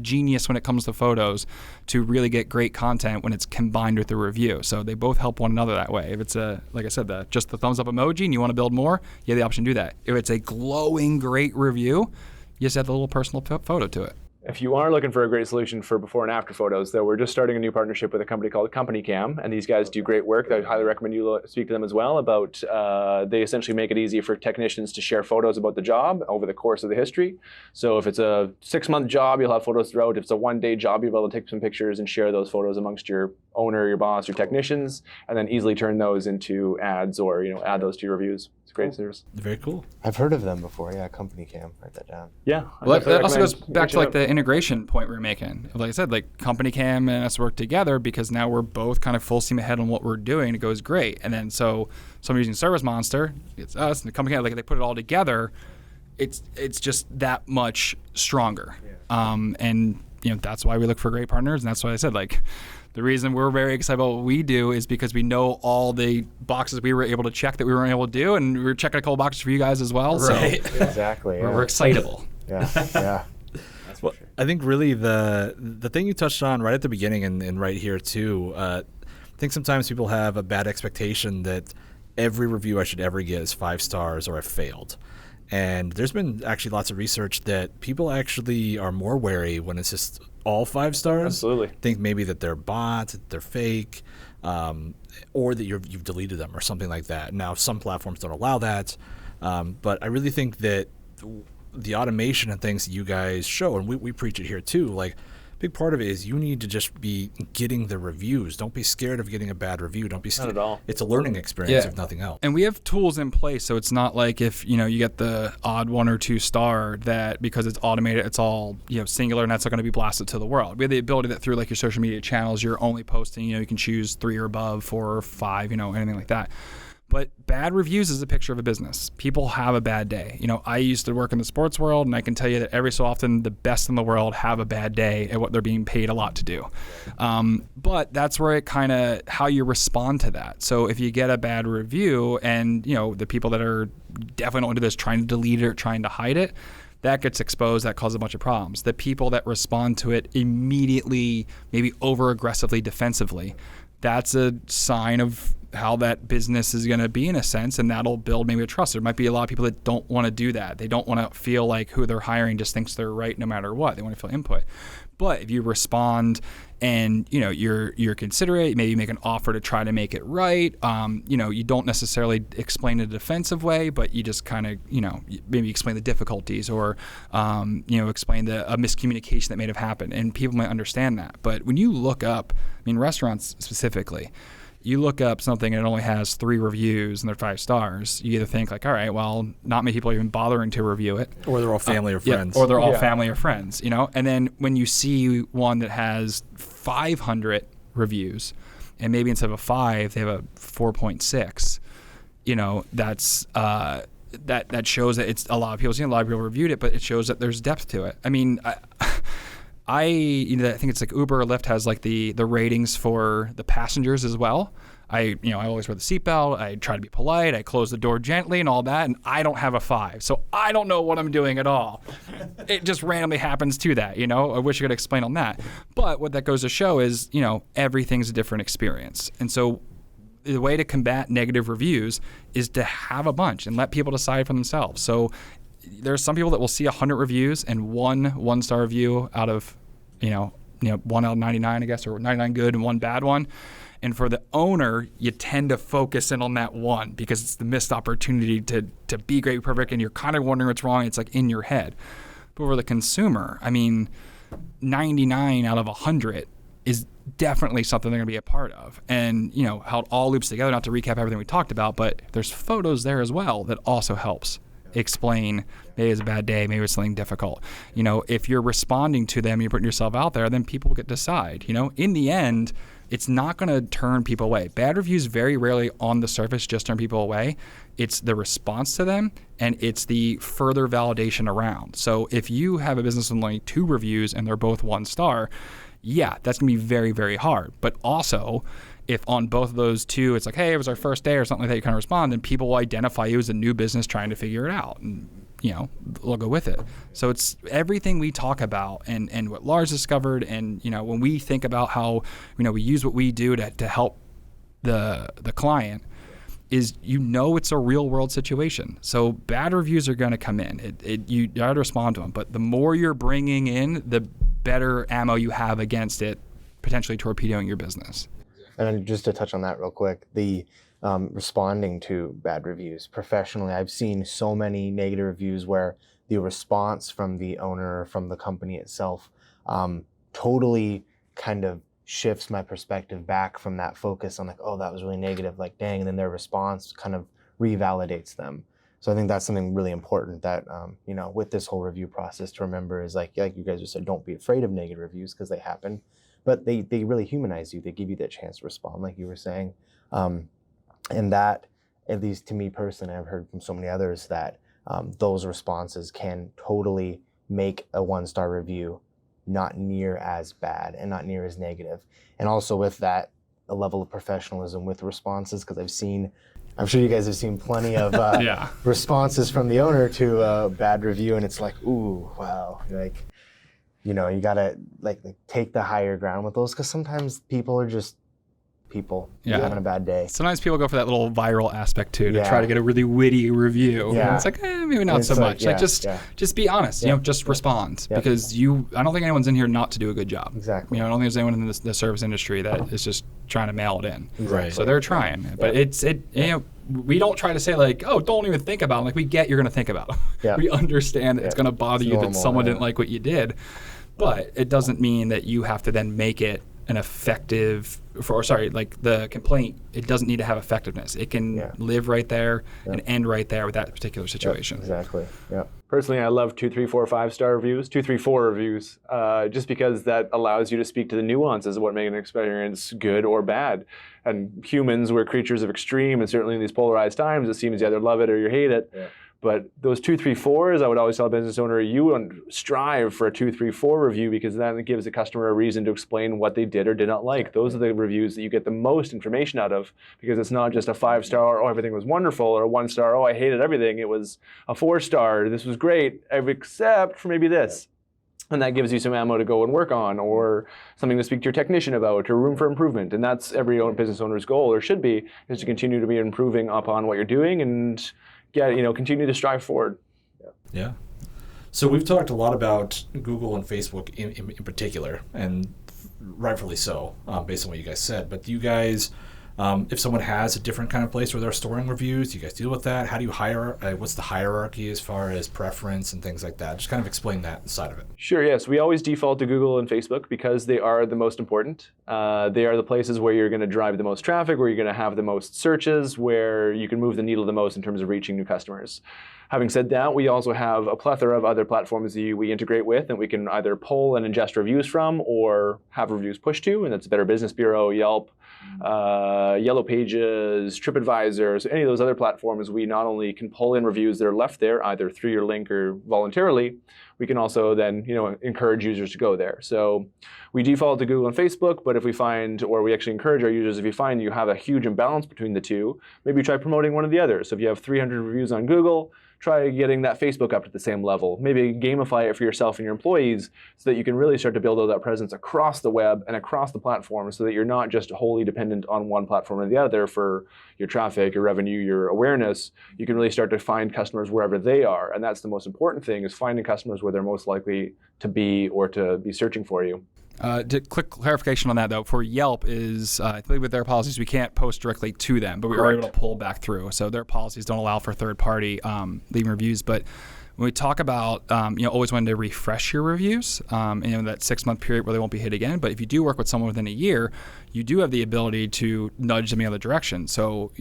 genius when it comes to photos to really get great content when it's combined with the review. So they both help one another that way. If it's like I said, just the thumbs up emoji and you want to build more, you have the option to do that. If it's a glowing, great review, you just add the little personal photo to it. If you are looking for a great solution for before and after photos, though, we're just starting a new partnership with a company called Company Cam, and these guys do great work. I highly recommend you speak to them as well about, they essentially make it easy for technicians to share photos about the job over the course of the history. So if it's a 6-month job, you'll have photos throughout. If it's a 1-day job, you'll be able to take some pictures and share those photos amongst your owner, your boss, your technicians, and then easily turn those into ads or add those to your reviews. It's a great service. Very cool. I've heard of them before. Yeah, Company Cam. Write that down. Yeah. Well, that also goes back to like the integration point we were making. Like I said, like Company Cam and us work together because now we're both kind of full steam ahead on what we're doing. It goes great. And then so someone using ServiceMonster, it's us, and the Company Cam, like they put it all together. It's just that much stronger. Yeah. And that's why we look for great partners, and that's why I said like. The reason we're very excited about what we do is because we know all the boxes we were able to check that we weren't able to do, and we were checking a couple boxes for you guys as well. Right. So Exactly. Yeah. we're excitable. Yeah. Yeah. That's well, sure. I think really the thing you touched on right at the beginning and right here too, I think sometimes people have a bad expectation that every review I should ever get is 5 stars or I failed. And there's been actually lots of research that people actually are more wary when it's just all 5 stars. Absolutely. Think maybe that they're bots, that they're fake, or that you've deleted them or something like that. Now, some platforms don't allow that, but I really think that the automation and things that you guys show, and we preach it here too, like big part of it is you need to just be getting the reviews. Don't be scared of getting a bad review. Don't be scared. Not at all. It's a learning experience, if nothing else. And we have tools in place, so it's not like if you get the odd 1 or 2 star that because it's automated, it's all singular, and that's not going to be blasted to the world. We have the ability that through like your social media channels, you're only posting. You can choose 3 or above, 4 or 5, anything like that. But bad reviews is a picture of a business. People have a bad day. I used to work in the sports world, and I can tell you that every so often the best in the world have a bad day at what they're being paid a lot to do. But that's where it kind of how you respond to that. So if you get a bad review and, the people that are definitely don't do this, trying to delete it or trying to hide it, that gets exposed, that causes a bunch of problems. The people that respond to it immediately, maybe over-aggressively, defensively, that's a sign of how that business is going to be in a sense, and that'll build maybe a trust. There might be a lot of people that don't want to do that. They don't want to feel like who they're hiring just thinks they're right no matter what. They want to feel input. But if you respond and you're considerate, maybe make an offer to try to make it right. You don't necessarily explain in a defensive way, but you just kind of maybe explain the difficulties or explain a miscommunication that may have happened, and people might understand that. But when you look up, restaurants specifically, you look up something and it only has 3 reviews and they're 5 stars, you either think like, all right, well, not many people are even bothering to review it. Or they're all family or friends. Or they're all family or friends, And then when you see one that has 500 reviews and maybe instead of a 5, they have a 4.6, that's that shows that it's a lot of people seen, a lot of people reviewed it, but it shows that there's depth to it. I think it's like Uber or Lyft has like the ratings for the passengers as well. I always wear the seatbelt. I try to be polite. I close the door gently and all that. And I don't have a 5, so I don't know what I'm doing at all. It just randomly happens to that. I wish I could explain on that. But what that goes to show is, everything's a different experience. And so the way to combat negative reviews is to have a bunch and let people decide for themselves. So there's some people that will see 100 reviews and one star review out of 1 out of 99, I guess, or 99 good and 1 bad one. And for the owner, you tend to focus in on that one because it's the missed opportunity to be great, perfect, and you're kind of wondering what's wrong. It's like in your head. But for the consumer, 99 out of 100 is definitely something they're going to be a part of. And, how it all loops together, not to recap everything we talked about, but there's photos there as well that also helps explain maybe it's a bad day, maybe it's something difficult. If you're responding to them, you're putting yourself out there, then people get to decide. In the end, it's not going to turn people away. Bad reviews very rarely on the surface just turn people away. It's the response to them, and it's the further validation around. So if you have a business with only 2 reviews and they're both 1 star, yeah, that's going to be very, very hard. But also, if on both of those 2, it's like, hey, it was our first day or something like that, you kind of respond, then people will identify you as a new business trying to figure it out. And, they'll go with it. So it's everything we talk about and what Lars discovered. And, when we think about how, we use what we do to help the client, is it's a real world situation. So bad reviews are going to come in. You got to respond to them. But the more you're bringing in, the better ammo you have against it, potentially torpedoing your business. And just to touch on that real quick, the responding to bad reviews. Professionally, I've seen so many negative reviews where the response from the owner, from the company itself, totally kind of shifts my perspective back from that focus on like, oh, that was really negative, like, dang, and then their response kind of revalidates them. So I think that's something really important that, with this whole review process to remember is like you guys just said, don't be afraid of negative reviews because they happen, but they really humanize you. They give you that chance to respond, like you were saying. And that, at least to me personally, I've heard from so many others that those responses can totally make a 1-star review not near as bad and not near as negative. And also with that, a level of professionalism with responses, because I'm sure you guys have seen plenty of responses from the owner to a bad review, and it's like, ooh, wow, like, you gotta like take the higher ground with those, because sometimes people are just people having a bad day. Sometimes people go for that little viral aspect too, to try to get a really witty review. Yeah. And it's like, maybe not so much. Just be honest, just respond, because I don't think anyone's in here not to do a good job. Exactly. I don't think there's anyone in the service industry that is just trying to mail it in. Exactly. So they're trying, but we don't try to say like, oh, don't even think about it. Like, we get you're going to think about it. Yeah. We understand that it's going to bother you that someone didn't like what you did, but it doesn't mean that you have to then make it an effective, the complaint, it doesn't need to have effectiveness. It can live right there and end right there with that particular situation. Exactly. Yeah. Personally, I love 2, 3, 4, 5-star reviews, 2, 3, 4 reviews, just because that allows you to speak to the nuances of what makes an experience good or bad. And humans, we're creatures of extreme, and certainly in these polarized times, it seems you either love it or you hate it. Yeah. But those 2, 3, 4s, I would always tell a business owner, you strive for a 2, 3, 4 review, because then it gives the customer a reason to explain what they did or did not like. Those are the reviews that you get the most information out of, because it's not just a 5-star, oh, everything was wonderful, or a 1-star, oh, I hated everything. It was a 4-star, this was great, except for maybe this. And that gives you some ammo to go and work on, or something to speak to your technician about, or room for improvement. And that's every business owner's goal, or should be, is to continue to be improving upon what you're doing and continue to strive forward. Yeah. So we've talked a lot about Google and Facebook in particular, and rightfully so, based on what you guys said. But do you guys, if someone has a different kind of place where they're storing reviews, do you guys deal with that? How do you what's the hierarchy as far as preference and things like that? Just kind of explain that side of it. Sure, yes. We always default to Google and Facebook because they are the most important. They are the places where you're going to drive the most traffic, where you're going to have the most searches, where you can move the needle the most in terms of reaching new customers. Having said that, we also have a plethora of other platforms that we integrate with, and we can either pull and ingest reviews from or have reviews pushed to, and that's Better Business Bureau, Yelp, Yellow Pages, TripAdvisor. So any of those other platforms, we not only can pull in reviews that are left there, either through your link or voluntarily, we can also then encourage users to go there. So we default to Google and Facebook, but if we find, or we actually encourage our users, if you find you have a huge imbalance between the two, maybe try promoting one of the others. So if you have 300 reviews on Google, try getting that Facebook up to the same level. Maybe gamify it for yourself and your employees so that you can really start to build out that presence across the web and across the platform, so that you're not just wholly dependent on one platform or the other for your traffic, your revenue, your awareness. You can really start to find customers wherever they are. And that's the most important thing, is finding customers where they're most likely to be or to be searching for you. Quick clarification on that, though, for Yelp is, I believe with their policies, we can't post directly to them, but we are able to pull back through. So their policies don't allow for third-party leaving reviews. But when we talk about, always wanting to refresh your reviews, that 6-month period where they won't be hit again. But if you do work with someone within a year, you do have the ability to nudge them in the other direction. So,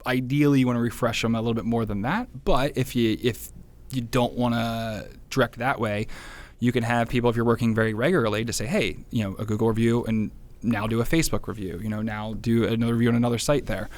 ideally you want to refresh them a little bit more than that. But if you don't want to direct that way, you can have people, if you're working very regularly, to say, hey, a Google review, and now do a Facebook review, now do another review on another site there.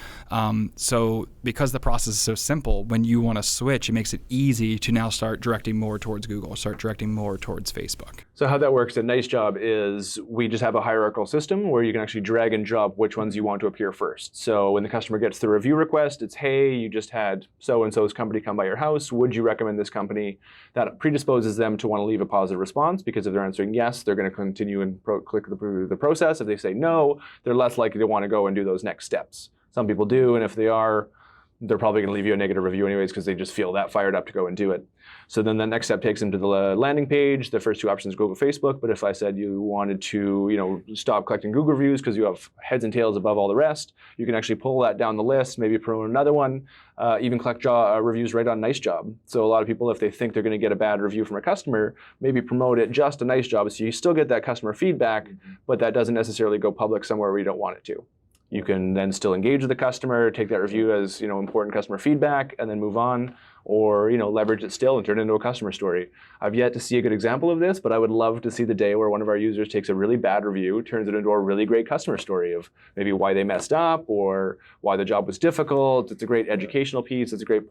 So because the process is so simple, when you want to switch, it makes it easy to now start directing more towards Google, start directing more towards Facebook. So how that works at NiceJob is we just have a hierarchical system where you can actually drag and drop which ones you want to appear first. So when the customer gets the review request, it's, hey, you just had so-and-so's company come by your house. Would you recommend this company? That predisposes them to want to leave a positive response, because if they're answering yes, they're going to continue and click the process. If they say no, they're less likely to want to go and do those next steps. Some people do, and if they are, they're probably going to leave you a negative review anyways because they just feel that fired up to go and do it. So then the next step takes them to the landing page. The first two options, Google, Facebook. But if I said you wanted to, stop collecting Google reviews because you have heads and tails above all the rest, you can actually pull that down the list, maybe promote another one, even collect reviews right on NiceJob. So a lot of people, if they think they're going to get a bad review from a customer, maybe promote it just to NiceJob. So you still get that customer feedback, but that doesn't necessarily go public somewhere where you don't want it to. You can then still engage with the customer, take that review as important customer feedback, and then move on, or leverage it still and turn it into a customer story. I've yet to see a good example of this, but I would love to see the day where one of our users takes a really bad review, turns it into a really great customer story of maybe why they messed up or why the job was difficult. It's a great educational piece. It's a great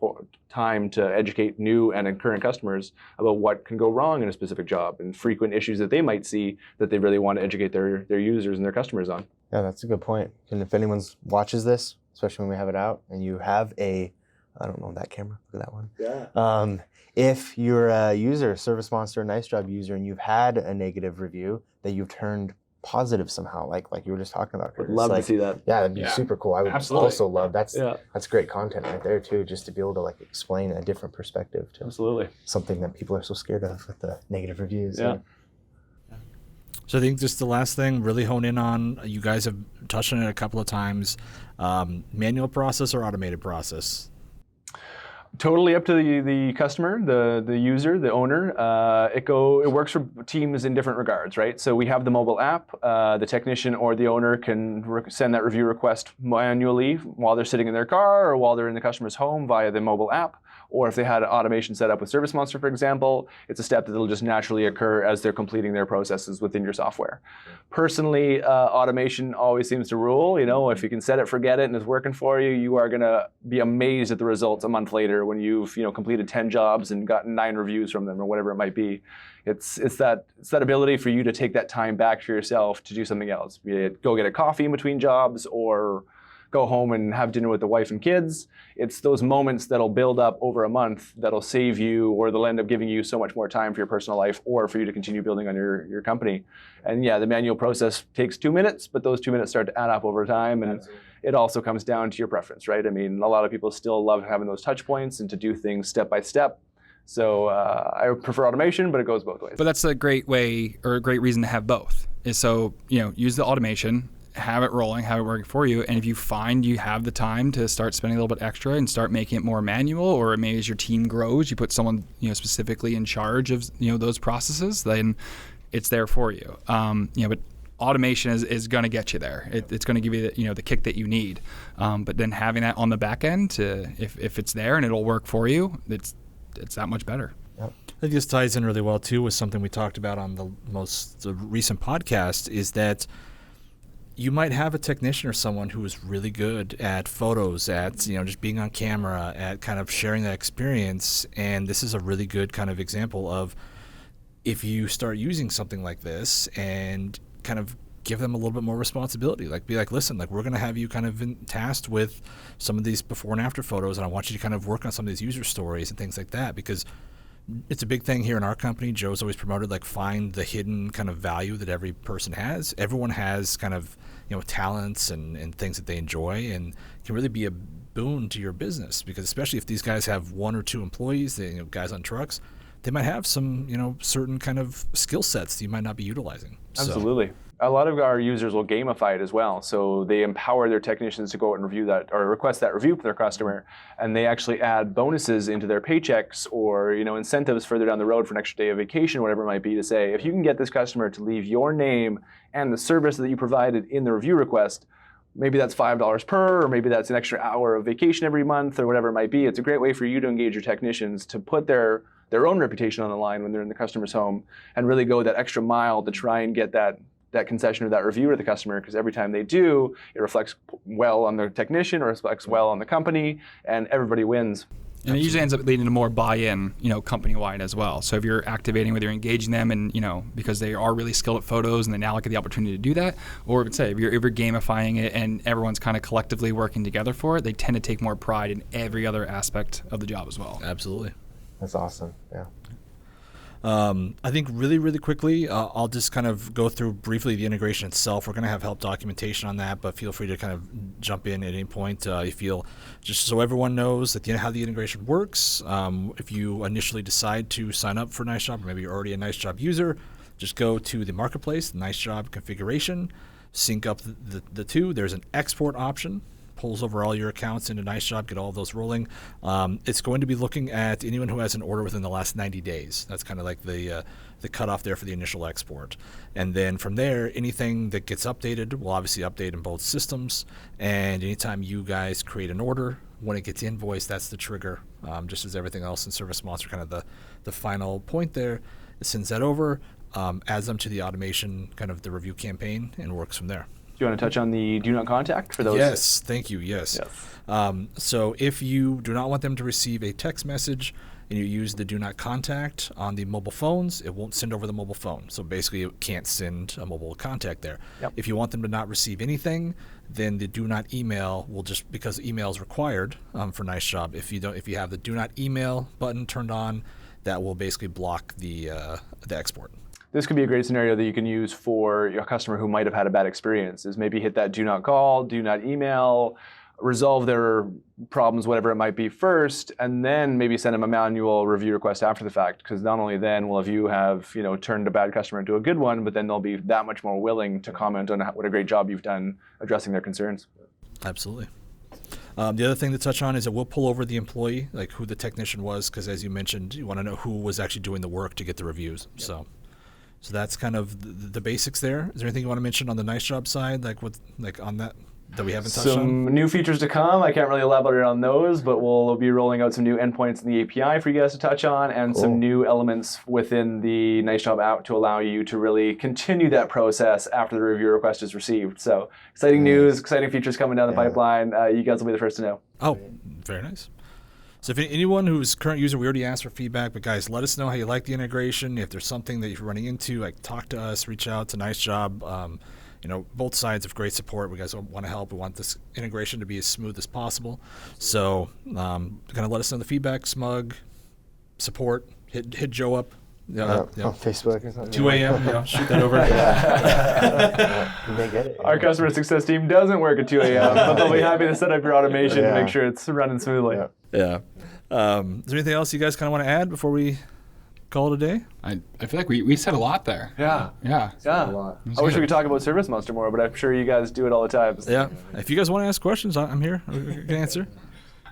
time to educate new and current customers about what can go wrong in a specific job and frequent issues that they might see that they really want to educate their users and their customers on. Yeah, that's a good point. And if anyone watches this, especially when we have it out, and you have I don't know that camera, look at that one. Yeah. If you're a user, ServiceMonster, NiceJob user, and you've had a negative review that you've turned positive somehow, like you were just talking about, Curtis. Would love to see that. Yeah, that'd be super cool. I would also love that's great content right there too, just to be able to explain a different perspective to something that people are so scared of with the negative reviews. Yeah. So I think just the last thing, really hone in on, you guys have touched on it a couple of times, manual process or automated process? Totally up to the customer, the user, the owner. It works for teams in different regards, right? So we have the mobile app. The technician or the owner can send that review request manually while they're sitting in their car or while they're in the customer's home via the mobile app. Or if they had automation set up with ServiceMonster, for example, it's a step that will just naturally occur as they're completing their processes within your software. Personally, automation always seems to rule. If you can set it, forget it, and it's working for you, you are going to be amazed at the results a month later when you've completed 10 jobs and gotten 9 reviews from them or whatever it might be. It's that ability for you to take that time back for yourself to do something else. Be it go get a coffee in between jobs or go home and have dinner with the wife and kids. It's those moments that'll build up over a month that'll save you, or they'll end up giving you so much more time for your personal life or for you to continue building on your company. And yeah, the manual process takes 2 minutes, but those 2 minutes start to add up over time. And it also comes down to your preference, right? I mean, a lot of people still love having those touch points and to do things step by step. So I prefer automation, but it goes both ways. But that's a great way, or a great reason to have both. Is so, use the automation, have it rolling, have it working for you. And if you find you have the time to start spending a little bit extra and start making it more manual, or maybe as your team grows, you put someone specifically in charge of those processes, then it's there for you. But automation is going to get you there. It's going to give you the kick that you need. But then having that on the back end, if it's there and it'll work for you, it's that much better. I think this ties in really well too with something we talked about on the recent podcast, is that you might have a technician or someone who is really good at photos, at just being on camera, at kind of sharing that experience. And this is a really good kind of example of, if you start using something like this and kind of give them a little bit more responsibility, be like, listen, we're going to have you kind of tasked with some of these before and after photos, and I want you to kind of work on some of these user stories and things like that, because it's a big thing here in our company. Joe's always promoted, find the hidden kind of value that every person has. Everyone has kind of, talents and things that they enjoy, and can really be a boon to your business, because especially if these guys have 1 or 2 employees, guys on trucks, they might have some, certain kind of skill sets that you might not be utilizing. Absolutely. So a lot of our users will gamify it as well. So they empower their technicians to go out and review that, or request that review from their customer, and they actually add bonuses into their paychecks or incentives further down the road for an extra day of vacation, whatever it might be, to say, if you can get this customer to leave your name and the service that you provided in the review request, maybe that's $5 per, or maybe that's an extra hour of vacation every month, or whatever it might be. It's a great way for you to engage your technicians to put their own reputation on the line when they're in the customer's home, and really go that extra mile to try and get that concession or that review to the customer, because every time they do, it reflects well on the technician, or reflects well on the company, and everybody wins. And it usually ends up leading to more buy-in, company-wide as well. So if you're activating, whether you're engaging them and, because they are really skilled at photos and they now get the opportunity to do that, or if you're gamifying it and everyone's kind of collectively working together for it, they tend to take more pride in every other aspect of the job as well. Absolutely. That's awesome. Yeah. I think really, really quickly, I'll just kind of go through briefly the integration itself. We're going to have help documentation on that, but feel free to kind of jump in at any point you feel, just so everyone knows that how the integration works. If you initially decide to sign up for NiceJob, or maybe you're already a NiceJob user, just go to the marketplace, NiceJob configuration, sync up the two. There's an export option. Pulls over all your accounts into NiceJob, get all of those rolling. It's going to be looking at anyone who has an order within the last 90 days. That's kind of like the cutoff there for the initial export. And then from there, anything that gets updated will obviously update in both systems. And anytime you guys create an order, when it gets invoiced, that's the trigger. Just as everything else in ServiceMonster, kind of the final point there. It sends that over, adds them to the automation, kind of the review campaign, and works from there. Do you want to touch on the do not contact for those? Yes, thank you. Yes. So if you do not want them to receive a text message and you use the do not contact on the mobile phones, it won't send over the mobile phone. So basically, it can't send a mobile contact there. Yep. If you want them to not receive anything, then the do not email will just, because email is required for NiceJob. If you have the do not email button turned on, that will basically block the export. This could be a great scenario that you can use for your customer who might have had a bad experience, is maybe hit that do not call, do not email, resolve their problems, whatever it might be first, and then maybe send them a manual review request after the fact. Because not only then will you have turned a bad customer into a good one, but then they'll be that much more willing to comment on what a great job you've done addressing their concerns. Absolutely. The other thing to touch on is it will pull over the employee, like who the technician was, because as you mentioned, you want to know who was actually doing the work to get the reviews. Yep. So that's kind of the basics there. Is there anything you want to mention on the NiceJob side, on that we haven't touched on? Some new features to come. I can't really elaborate on those, but we'll be rolling out some new endpoints in the API for you guys to touch on, and some new elements within the NiceJob app to allow you to really continue that process after the review request is received. So exciting news, exciting features coming down the pipeline. You guys will be the first to know. Oh, very nice. So if anyone who's a current user, we already asked for feedback, but guys, let us know how you like the integration. If there's something that you're running into, talk to us, reach out to NiceJob. Both sides have great support. We guys want to help. We want this integration to be as smooth as possible. So kind of let us know the feedback, SMUG, support, hit Joe up. On Facebook or something. 2 a.m., shoot that over. You may get it. Our customer success team doesn't work at 2 a.m., but they'll be happy to set up your automation to make sure it's running smoothly. Yeah. Is there anything else you guys kind of want to add before we call it a day? I feel like we said a lot there. Yeah. A lot. I wish we could talk about ServiceMonster more, but I'm sure you guys do it all the time. Yeah. If you guys want to ask questions, I'm here. I can answer.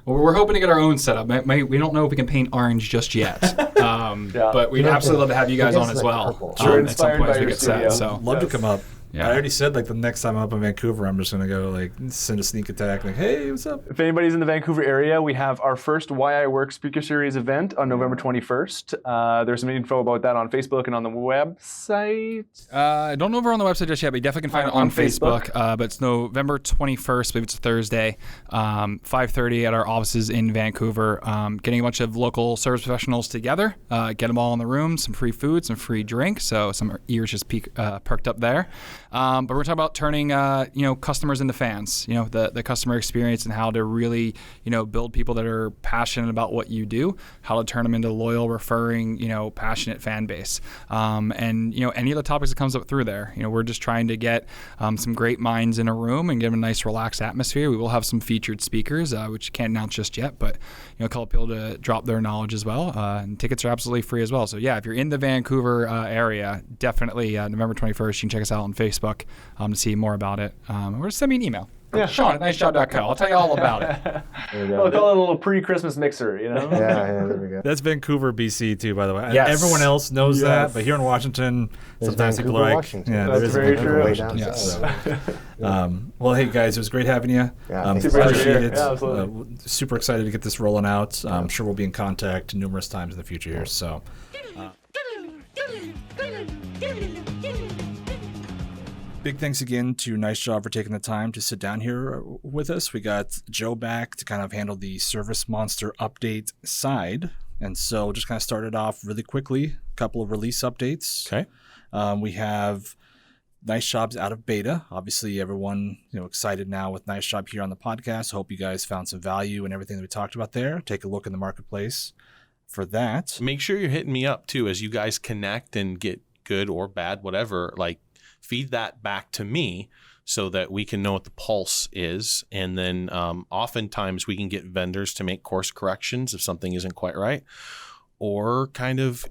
Well, we're hoping to get our own setup. We don't know if we can paint orange just yet, but we'd absolutely love to have you guys on as well. We're at some inspired point by as we your get studio. set. So Love to come up. Yeah. I already said the next time I'm up in Vancouver, I'm just gonna go send a sneak attack, hey, what's up? If anybody's in the Vancouver area, we have our first Why I Work Speaker Series event on November 21st. There's some info about that on Facebook and on the website. I don't know if we're on the website just yet, but you definitely can find it on Facebook. But it's November 21st, maybe it's a Thursday, 5:30 at our offices in Vancouver. Getting a bunch of local service professionals together, get them all in the room, some free food, some free drink, so some ears just perked up there. But we're talking about turning, customers into fans. The customer experience and how to really, build people that are passionate about what you do. How to turn them into loyal, referring, passionate fan base. And any of the topics that comes up through there. We're just trying to get some great minds in a room and give them a nice, relaxed atmosphere. We will have some featured speakers, which you can't announce just yet, but a couple people to drop their knowledge as well. And tickets are absolutely free as well. So yeah, if you're in the Vancouver area, definitely November 21st, you can check us out on Facebook to see more about it. Or just send me an email. Yeah. Shawn at NiceJob.co. I'll tell you all about it. We'll call it a little pre-Christmas mixer, Yeah, there we go. That's Vancouver, BC too, by the way. Yes. Everyone else knows that, but here in Washington, sometimes people are Washington. yeah, That's there is very Vancouver, true. Washington. Yes. Well, hey guys, it was great having you. Yeah, Super glad you're appreciate here. it. Yeah, absolutely. Super excited to get this rolling out. I'm sure we'll be in contact numerous times in the future here. So. Big thanks again to NiceJob for taking the time to sit down here with us. We got Joe back to kind of handle the ServiceMonster update side. And so just kind of started off really quickly, a couple of release updates. Okay. We have NiceJob's out of beta. Obviously, everyone excited now with NiceJob here on the podcast. Hope you guys found some value in everything that we talked about there. Take a look in the marketplace. for that. Make sure you're hitting me up too as you guys connect and get good or bad, whatever. Like, feed that back to me so that we can know what the pulse is. And then oftentimes we can get vendors to make course corrections if something isn't quite right, or kind of,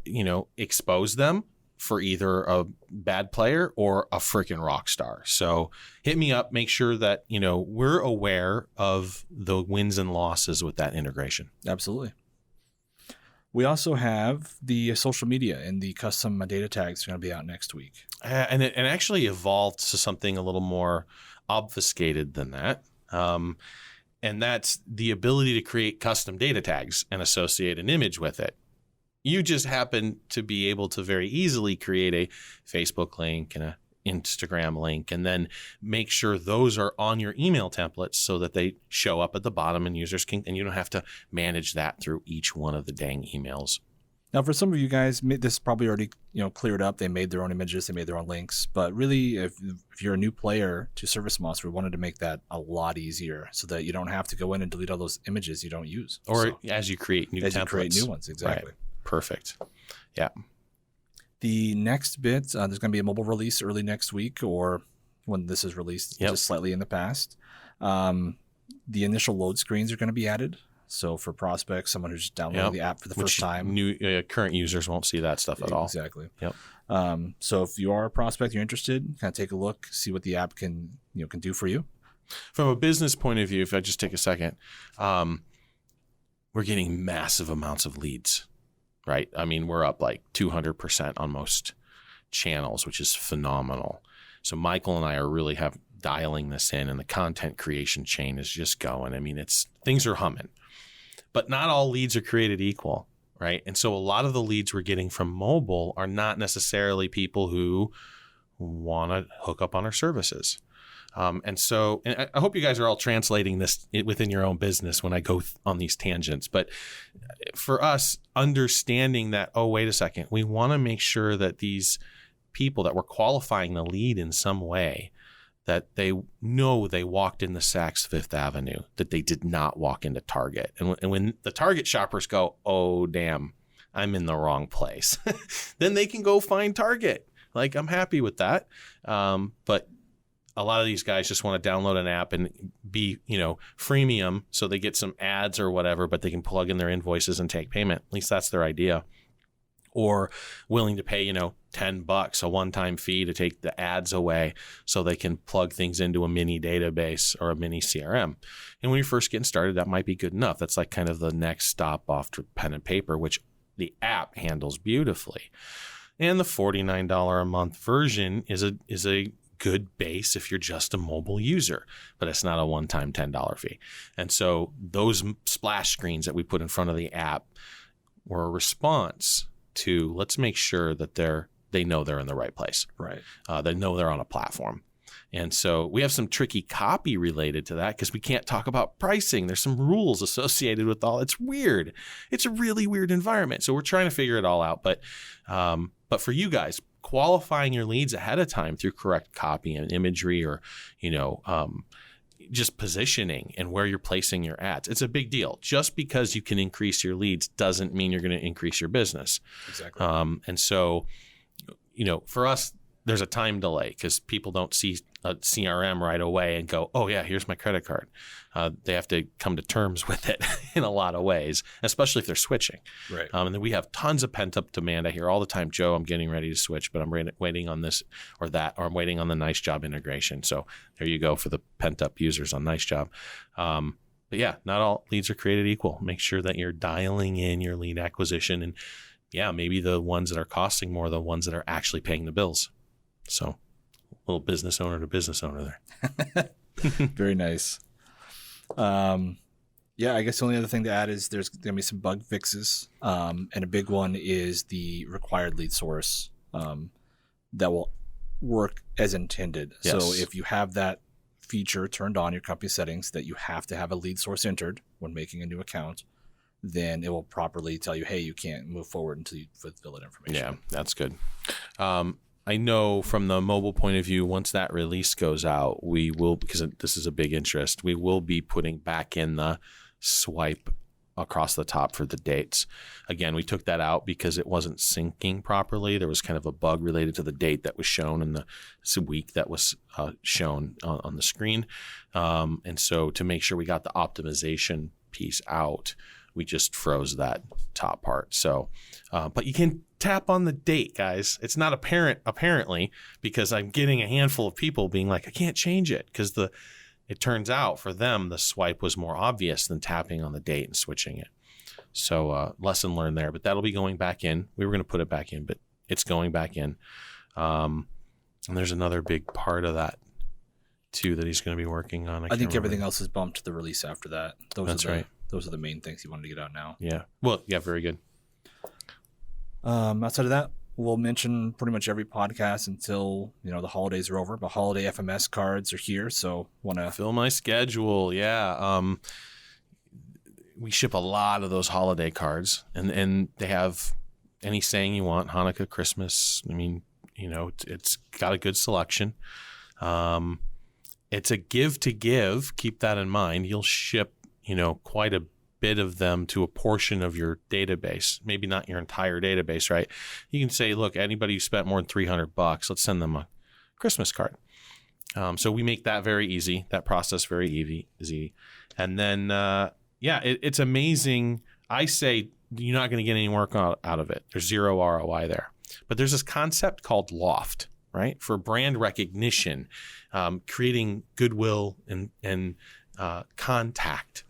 expose them for either a bad player or a freaking rock star. So hit me up, make sure that, we're aware of the wins and losses with that integration. Absolutely. We also have the social media and the custom data tags are going to be out next week. And it actually evolved to something a little more obfuscated than that. And that's the ability to create custom data tags and associate an image with it. You just happen to be able to very easily create a Facebook link and a Instagram link, and then make sure those are on your email templates so that they show up at the bottom and users can, and you don't have to manage that through each one of the dang emails. Now, for some of you guys, this is probably already cleared up. They made their own images, they made their own links. But really, if you're a new player to ServiceMonster, we wanted to make that a lot easier so that you don't have to go in and delete all those images you don't use. Or as you create new templates. As you create new ones, exactly. Right. Perfect. Yeah. The next bit, there's going to be a mobile release early next week, or when this is released, just slightly in the past. The initial load screens are going to be added. So for prospects, someone who's downloading the app for the first time. New current users won't see that stuff at all. Exactly. Yep. So if you are a prospect, you're interested, kind of take a look, see what the app can do for you. From a business point of view, if I just take a second, we're getting massive amounts of leads. Right. I mean, we're up like 200% on most channels, which is phenomenal. So Michael and I are really dialing this in, and the content creation chain is just going. I mean, things are humming, but not all leads are created equal. Right. And so a lot of the leads we're getting from mobile are not necessarily people who want to hook up on our services. And I hope you guys are all translating this within your own business when I go on these tangents. But for us, understanding that, oh, wait a second, we want to make sure that these people that we're qualifying the lead in some way, that they know they walked into Saks Fifth Avenue, that they did not walk into Target. And when the Target shoppers go, oh, damn, I'm in the wrong place, then they can go find Target. Like, I'm happy with that. But a lot of these guys just want to download an app and be, freemium, so they get some ads or whatever, but they can plug in their invoices and take payment. At least that's their idea. Or willing to pay, $10, a one-time fee to take the ads away so they can plug things into a mini database or a mini CRM. And when you're first getting started, that might be good enough. That's like kind of the next stop off to pen and paper, which the app handles beautifully. And the $49 a month version is a good base if you're just a mobile user, but it's not a one-time $10 fee. And so those splash screens that we put in front of the app were a response to, let's make sure that they know they're in the right place. Right. They know they're on a platform. And so we have some tricky copy related to that because we can't talk about pricing. There's some rules associated with all. It's weird. It's a really weird environment. So we're trying to figure it all out. But for you guys, qualifying your leads ahead of time through correct copy and imagery, or, just positioning and where you're placing your ads. It's a big deal. Just because you can increase your leads doesn't mean you're going to increase your business. Exactly. And so, for us, there's a time delay because people don't see a CRM right away and go, oh yeah, here's my credit card. They have to come to terms with it in a lot of ways, especially if they're switching. Right. And then we have tons of pent up demand. I hear all the time, Joe, I'm getting ready to switch, but I'm waiting on this or that, or I'm waiting on the NiceJob integration. So there you go for the pent up users on NiceJob. But yeah, not all leads are created equal. Make sure that you're dialing in your lead acquisition, and maybe the ones that are costing more are the ones that are actually paying the bills. So a little business owner to business owner there. Very nice. I guess the only other thing to add is there's going to be some bug fixes. And a big one is the required lead source that will work as intended. Yes. So if you have that feature turned on your company settings that you have to have a lead source entered when making a new account, then it will properly tell you, hey, you can't move forward until you fulfill that information. Yeah, that's good. I know from the mobile point of view, once that release goes out, we will, because this is a big interest, we will be putting back in the swipe across the top for the dates. Again, we took that out because it wasn't syncing properly. There was kind of a bug related to the date that was shown in the week that was shown on the screen. And so to make sure we got the optimization piece out, we just froze that top part. So, but you can tap on the date, guys. It's not apparent, apparently, because I'm getting a handful of people being like, I can't change it, because it turns out for them, the swipe was more obvious than tapping on the date and switching it. So lesson learned there, but that'll be going back in. We were going to put it back in, but it's going back in. And there's another big part of that too that he's going to be working on. I think everything else is bumped to the release after that. That's right. Those are the main things you wanted to get out now. Yeah. Well, yeah, very good. Outside of that, we'll mention pretty much every podcast until the holidays are over. But holiday FMS cards are here, so want to fill my schedule. Yeah, we ship a lot of those holiday cards, and they have any saying you want: Hanukkah, Christmas. I mean, it's got a good selection. It's a give to give. Keep that in mind. You'll ship quite a bit of them to a portion of your database, maybe not your entire database, right? You can say, look, anybody who spent more than $300, let's send them a Christmas card. So we make that very easy, that process very easy. And then, it's amazing. I say you're not going to get any work out of it. There's zero ROI there. But there's this concept called loft, right? For brand recognition, creating goodwill and contact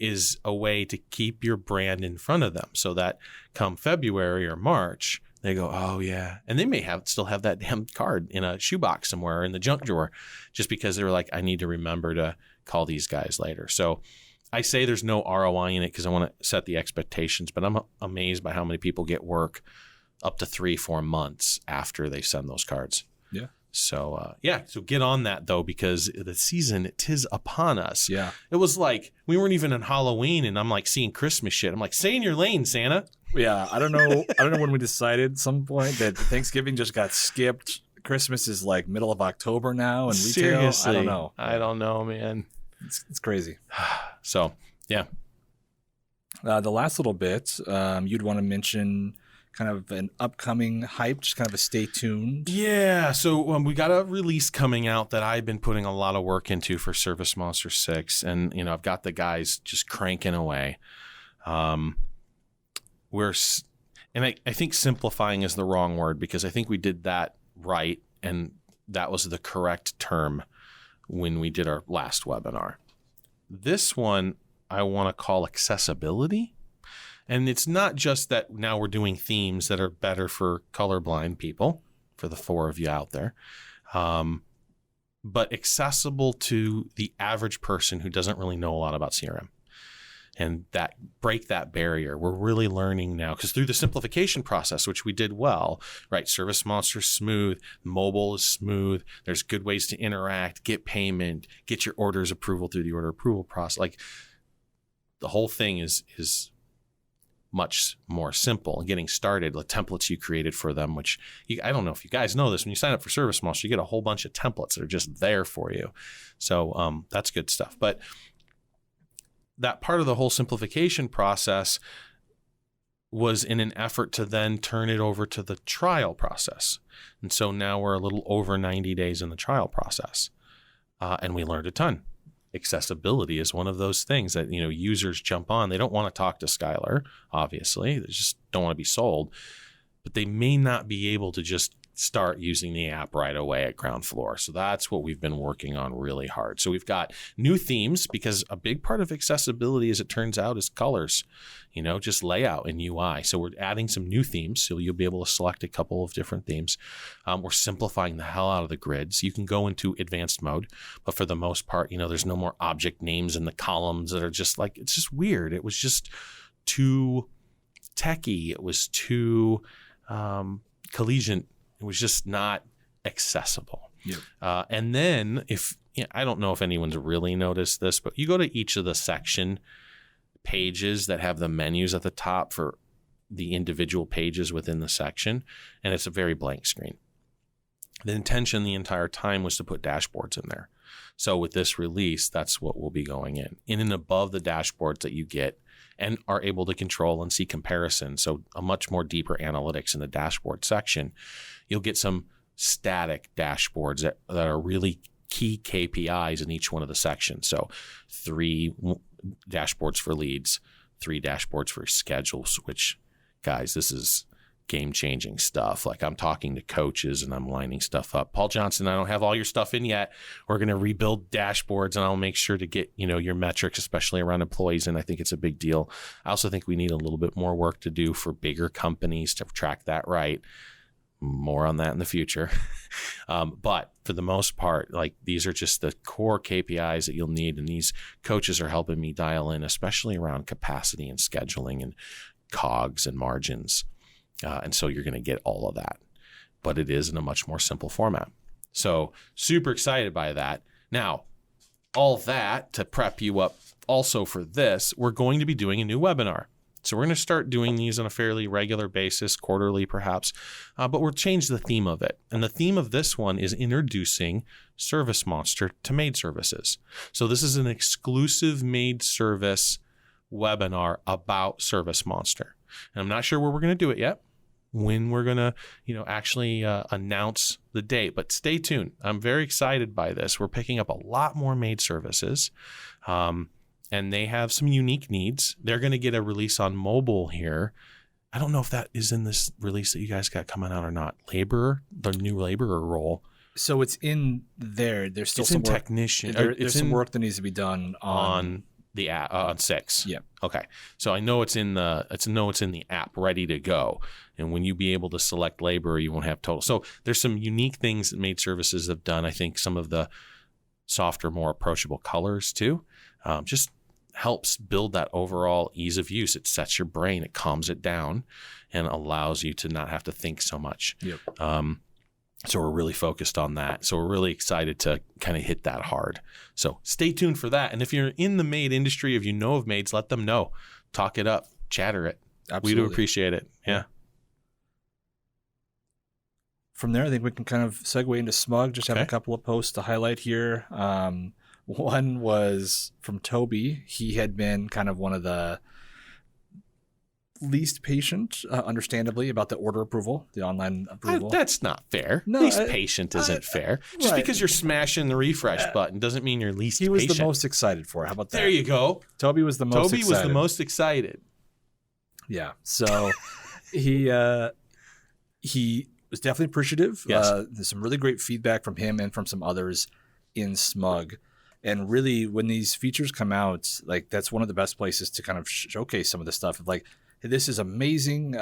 is a way to keep your brand in front of them, so that come February or March, they go, oh yeah. And they may still have that damn card in a shoebox somewhere in the junk drawer, just because they were like, I need to remember to call these guys later. So I say there's no ROI in it because I want to set the expectations, but I'm amazed by how many people get work up to 3-4 months after they send those cards. Yeah. So, so get on that, though, because the season, 'tis upon us. Yeah. It was like, we weren't even in Halloween, and I'm like seeing Christmas shit. I'm like, stay in your lane, Santa. Yeah, I don't know when we decided at some point that Thanksgiving just got skipped. Christmas is like middle of October now, and retail, seriously, I don't know, man. It's crazy. So, yeah. The last little bit, you'd want to mention kind of an upcoming hype, just kind of a stay tuned. Yeah, so we got a release coming out that I've been putting a lot of work into for ServiceMonster 6, and I've got the guys just cranking away. I think simplifying is the wrong word, because I think we did that right, and that was the correct term when we did our last webinar. This one I want to call accessibility. And it's not just that now we're doing themes that are better for colorblind people, for the 4 of you out there, but accessible to the average person who doesn't really know a lot about CRM. And break that barrier. We're really learning now, because through the simplification process, which we did well, right? ServiceMonster is smooth, mobile is smooth. There's good ways to interact, get payment, get your orders approval through the order approval process. Like, the whole thing is much more simple. And getting started, the templates you created for them, which I don't know if you guys know this, when you sign up for ServiceMonster, you get a whole bunch of templates that are just there for you. So that's good stuff. But that part of the whole simplification process was in an effort to then turn it over to the trial process. And so now we're a little over 90 days in the trial process. And we learned a ton. Accessibility is one of those things that, users jump on. They don't want to talk to Skylar, obviously. They just don't want to be sold. But they may not be able to just start using the app right away at ground floor. So that's what we've been working on really hard. So we've got new themes, because a big part of accessibility, as it turns out, is colors, just layout and UI. So we're adding some new themes. So you'll be able to select a couple of different themes. We're simplifying the hell out of the grids. You can go into advanced mode, but for the most part, there's no more object names in the columns that are just like, it's just weird. It was just too techy. It was too collegiate. It was just not accessible. Yep. And then I don't know if anyone's really noticed this, but you go to each of the section pages that have the menus at the top for the individual pages within the section, and it's a very blank screen. The intention the entire time was to put dashboards in there. So with this release, that's what will be going in. In and above the dashboards that you get and are able to control and see comparison. So a much more deeper analytics in the dashboard section. You'll get some static dashboards that are really key KPIs in each one of the sections. So 3 dashboards for leads, 3 dashboards for schedules, which, guys, this is game-changing stuff. Like, I'm talking to coaches and I'm lining stuff up. Paul Johnson, I don't have all your stuff in yet. We're going to rebuild dashboards, and I'll make sure to get, your metrics, especially around employees. And I think it's a big deal. I also think we need a little bit more work to do for bigger companies to track that right. More on that in the future. But for the most part, like, these are just the core KPIs that you'll need. And these coaches are helping me dial in, especially around capacity and scheduling and COGS and margins. And so you're going to get all of that, but it is in a much more simple format. So super excited by that. Now, all that to prep you up also for this, we're going to be doing a new webinar. So we're going to start doing these on a fairly regular basis, quarterly perhaps, but we'll change the theme of it. And the theme of this one is introducing ServiceMonster to maid services. So this is an exclusive maid service webinar about ServiceMonster. And I'm not sure where we're going to do it yet, when we're going to, actually announce the date, but stay tuned. I'm very excited by this. We're picking up a lot more maid services, and they have some unique needs. They're going to get a release on mobile here. I don't know if that is in this release that you guys got coming out or not. The new laborer role. So it's in there. There's still it's some in work. Technician. There's some work that needs to be done on the app on 6. Yeah. Okay. So I know it's in the app ready to go. And when you be able to select labor, you won't have total. So there's some unique things that maid services have done. I think some of the softer, more approachable colors too, just helps build that overall ease of use. It sets your brain, it calms it down, and allows you to not have to think so much. Yep. So we're really focused on that. So we're really excited to kind of hit that hard. So stay tuned for that. And if you're in the maid industry, if you know of maids, let them know. Talk it up, chatter it. Absolutely. We do appreciate it. Yeah. From there, I think we can kind of segue into SMUG. Just have a couple of posts to highlight here. One was from Toby. He had been kind of one of the least patient, understandably, about the order approval, the online approval. That's not fair. No, least patient isn't fair. Just right. because you're smashing the refresh button doesn't mean you're least He was patient. the most excited for it. How about that? There you go. Toby was the most excited. Yeah. So he was definitely appreciative. Yes. There's some really great feedback from him and from some others in SMUG. And really, when these features come out, like, that's one of the best places to kind of showcase some of the stuff. Like, hey, this is amazing.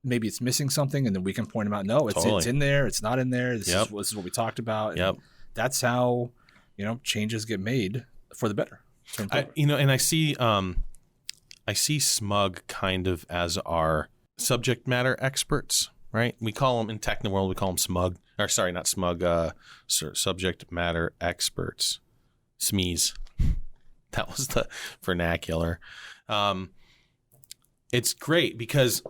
Maybe it's missing something, and then we can point them out. No, it's in there. It's not in there. This is what we talked about. Yep. And that's how changes get made for the better. And I see SMUG kind of as our subject matter experts, right? We call them in technical world. We call them SMUG. Or sorry, not SMUG. Subject matter experts, SMEs. That was the vernacular. It's great because,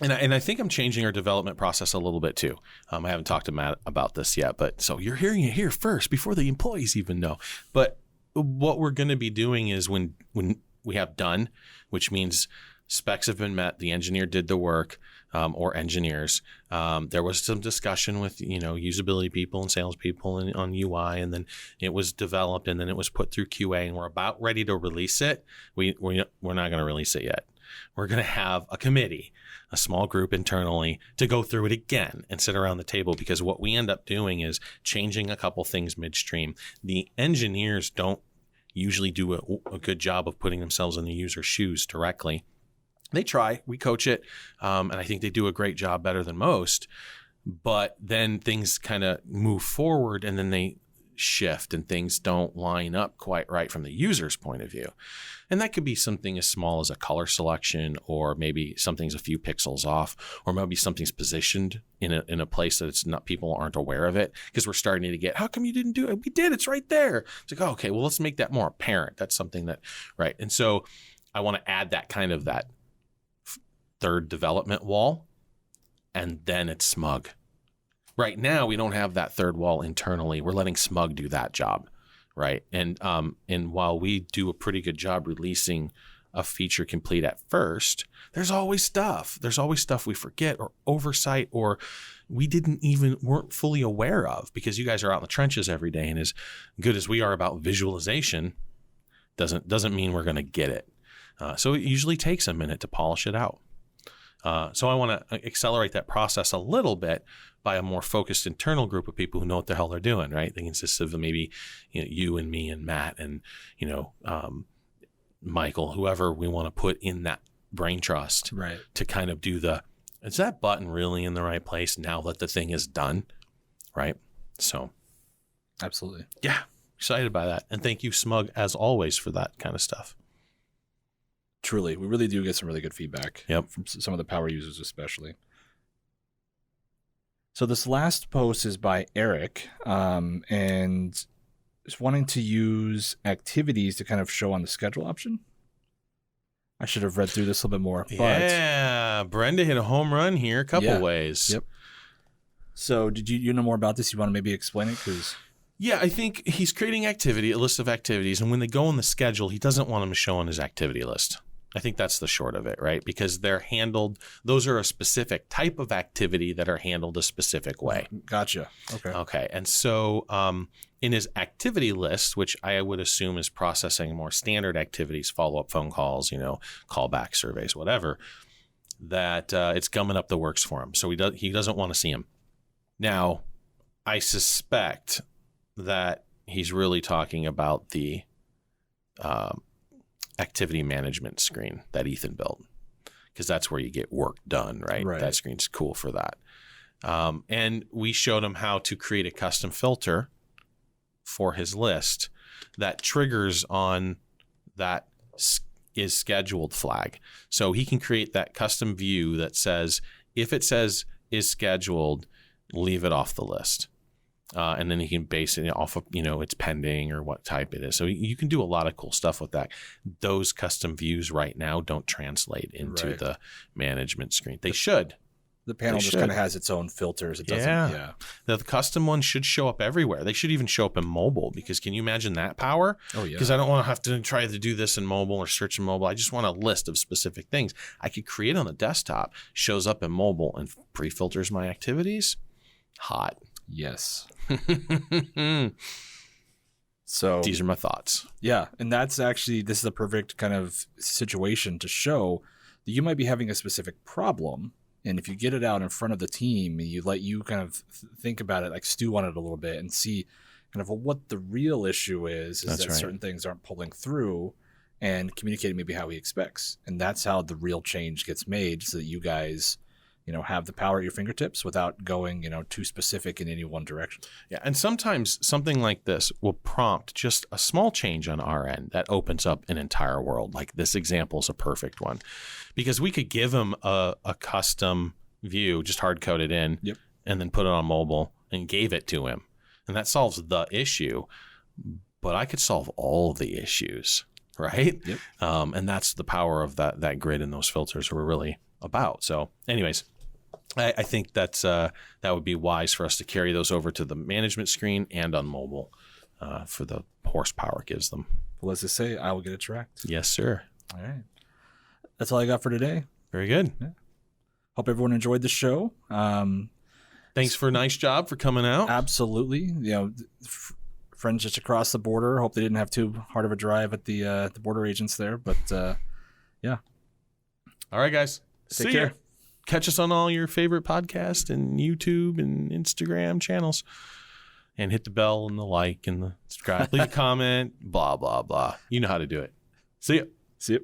and I think I'm changing our development process a little bit too. I haven't talked to Matt about this yet, but so you're hearing it here first before the employees even know. But what we're going to be doing is when we have done, which means specs have been met, the engineer did the work, or engineers. There was some discussion with usability people and salespeople on UI, and then it was developed, and then it was put through QA, and we're about ready to release it. We're not going to release it yet. We're going to have a committee, a small group internally, to go through it again and sit around the table, because what we end up doing is changing a couple things midstream. The engineers don't usually do a good job of putting themselves in the user's shoes directly. They try, we coach it, and I think they do a great job, better than most, but then things kind of move forward and then they shift and things don't line up quite right from the user's point of view. And that could be something as small as a color selection, or maybe something's a few pixels off, or maybe something's positioned in a place that it's not, people aren't aware of it, because we're starting to get, how come you didn't do it? We did, it's right there. It's like, oh, okay, well, let's make that more apparent. That's something that, right. And so I want to add that kind of that third development wall, and then it's SMUG. Right now, we don't have that third wall internally. We're letting SMUG do that job, right? And while we do a pretty good job releasing a feature complete at first, there's always stuff. There's always stuff we forget or oversight or we weren't fully aware of, because you guys are out in the trenches every day, and as good as we are about visualization, doesn't mean we're going to get it. So it usually takes a minute to polish it out. So I want to accelerate that process a little bit by a more focused internal group of people who know what the hell they're doing, right? They consist of maybe you and me and Matt and Michael, whoever we want to put in that brain trust, right, to kind of do is that button really in the right place now that the thing is done, right? So absolutely. Yeah, excited by that. And thank you, SMUG, as always, for that kind of stuff. Truly, we really do get some really good feedback. Yep. From some of the power users especially. So this last post is by Eric, and is wanting to use activities to kind of show on the schedule option. I should have read through this a little bit more. Yeah, Brenda hit a home run here a couple ways. Yep. So did you know more about this? You want to maybe explain it? Yeah, I think he's creating a list of activities, and when they go on the schedule, he doesn't want them to show on his activity list. I think that's the short of it, right? Because those are a specific type of activity that are handled a specific way. Gotcha. Okay. And so in his activity list, which I would assume is processing more standard activities, follow-up phone calls, callback surveys, whatever, that it's gumming up the works for him. So he doesn't want to see him. Now, I suspect that he's really talking about the activity management screen that Ethan built, because that's where you get work done, right? That screen's cool for that. And we showed him how to create a custom filter for his list that triggers on that is scheduled flag. So he can create that custom view that says, if it says is scheduled, leave it off the list. And then he can base it off of, it's pending or what type it is. So you can do a lot of cool stuff with that. Those custom views right now don't translate into the management screen. They should. The panel just kind of has its own filters. It doesn't. Yeah. The custom ones should show up everywhere. They should even show up in mobile, because can you imagine that power? Oh, yeah. Because I don't want to have to try to do this in mobile or search in mobile. I just want a list of specific things I could create on the desktop, shows up in mobile, and pre-filters my activities. Hot. Yes. So these are my thoughts. Yeah. And this is a perfect kind of situation to show that you might be having a specific problem. And if you get it out in front of the team, you kind of think about it, like stew on it a little bit and see kind of what the real issue is that certain things aren't pulling through, and communicating maybe how he expects. And that's how the real change gets made, so that you guys have the power at your fingertips without going, too specific in any one direction. Yeah. And sometimes something like this will prompt just a small change on our end that opens up an entire world. Like this example is a perfect one, because we could give him a custom view, just hard code it in, and then put it on mobile and gave it to him. And that solves the issue, but I could solve all the issues, right? Yep. And that's the power of that grid and those filters we're really about. So anyways, I think that would be wise for us to carry those over to the management screen and on mobile for the horsepower it gives them. Well, as they say, I will get it tracked. Yes, sir. All right. That's all I got for today. Very good. Yeah. Hope everyone enjoyed the show. Thanks for NiceJob for coming out. Absolutely. Friends just across the border. Hope they didn't have too hard of a drive at the border agents there. But yeah. All right, guys. Take care. Catch us on all your favorite podcast and YouTube and Instagram channels. And hit the bell and the like and the subscribe. Leave a comment. Blah, blah, blah. You know how to do it. See ya. See ya.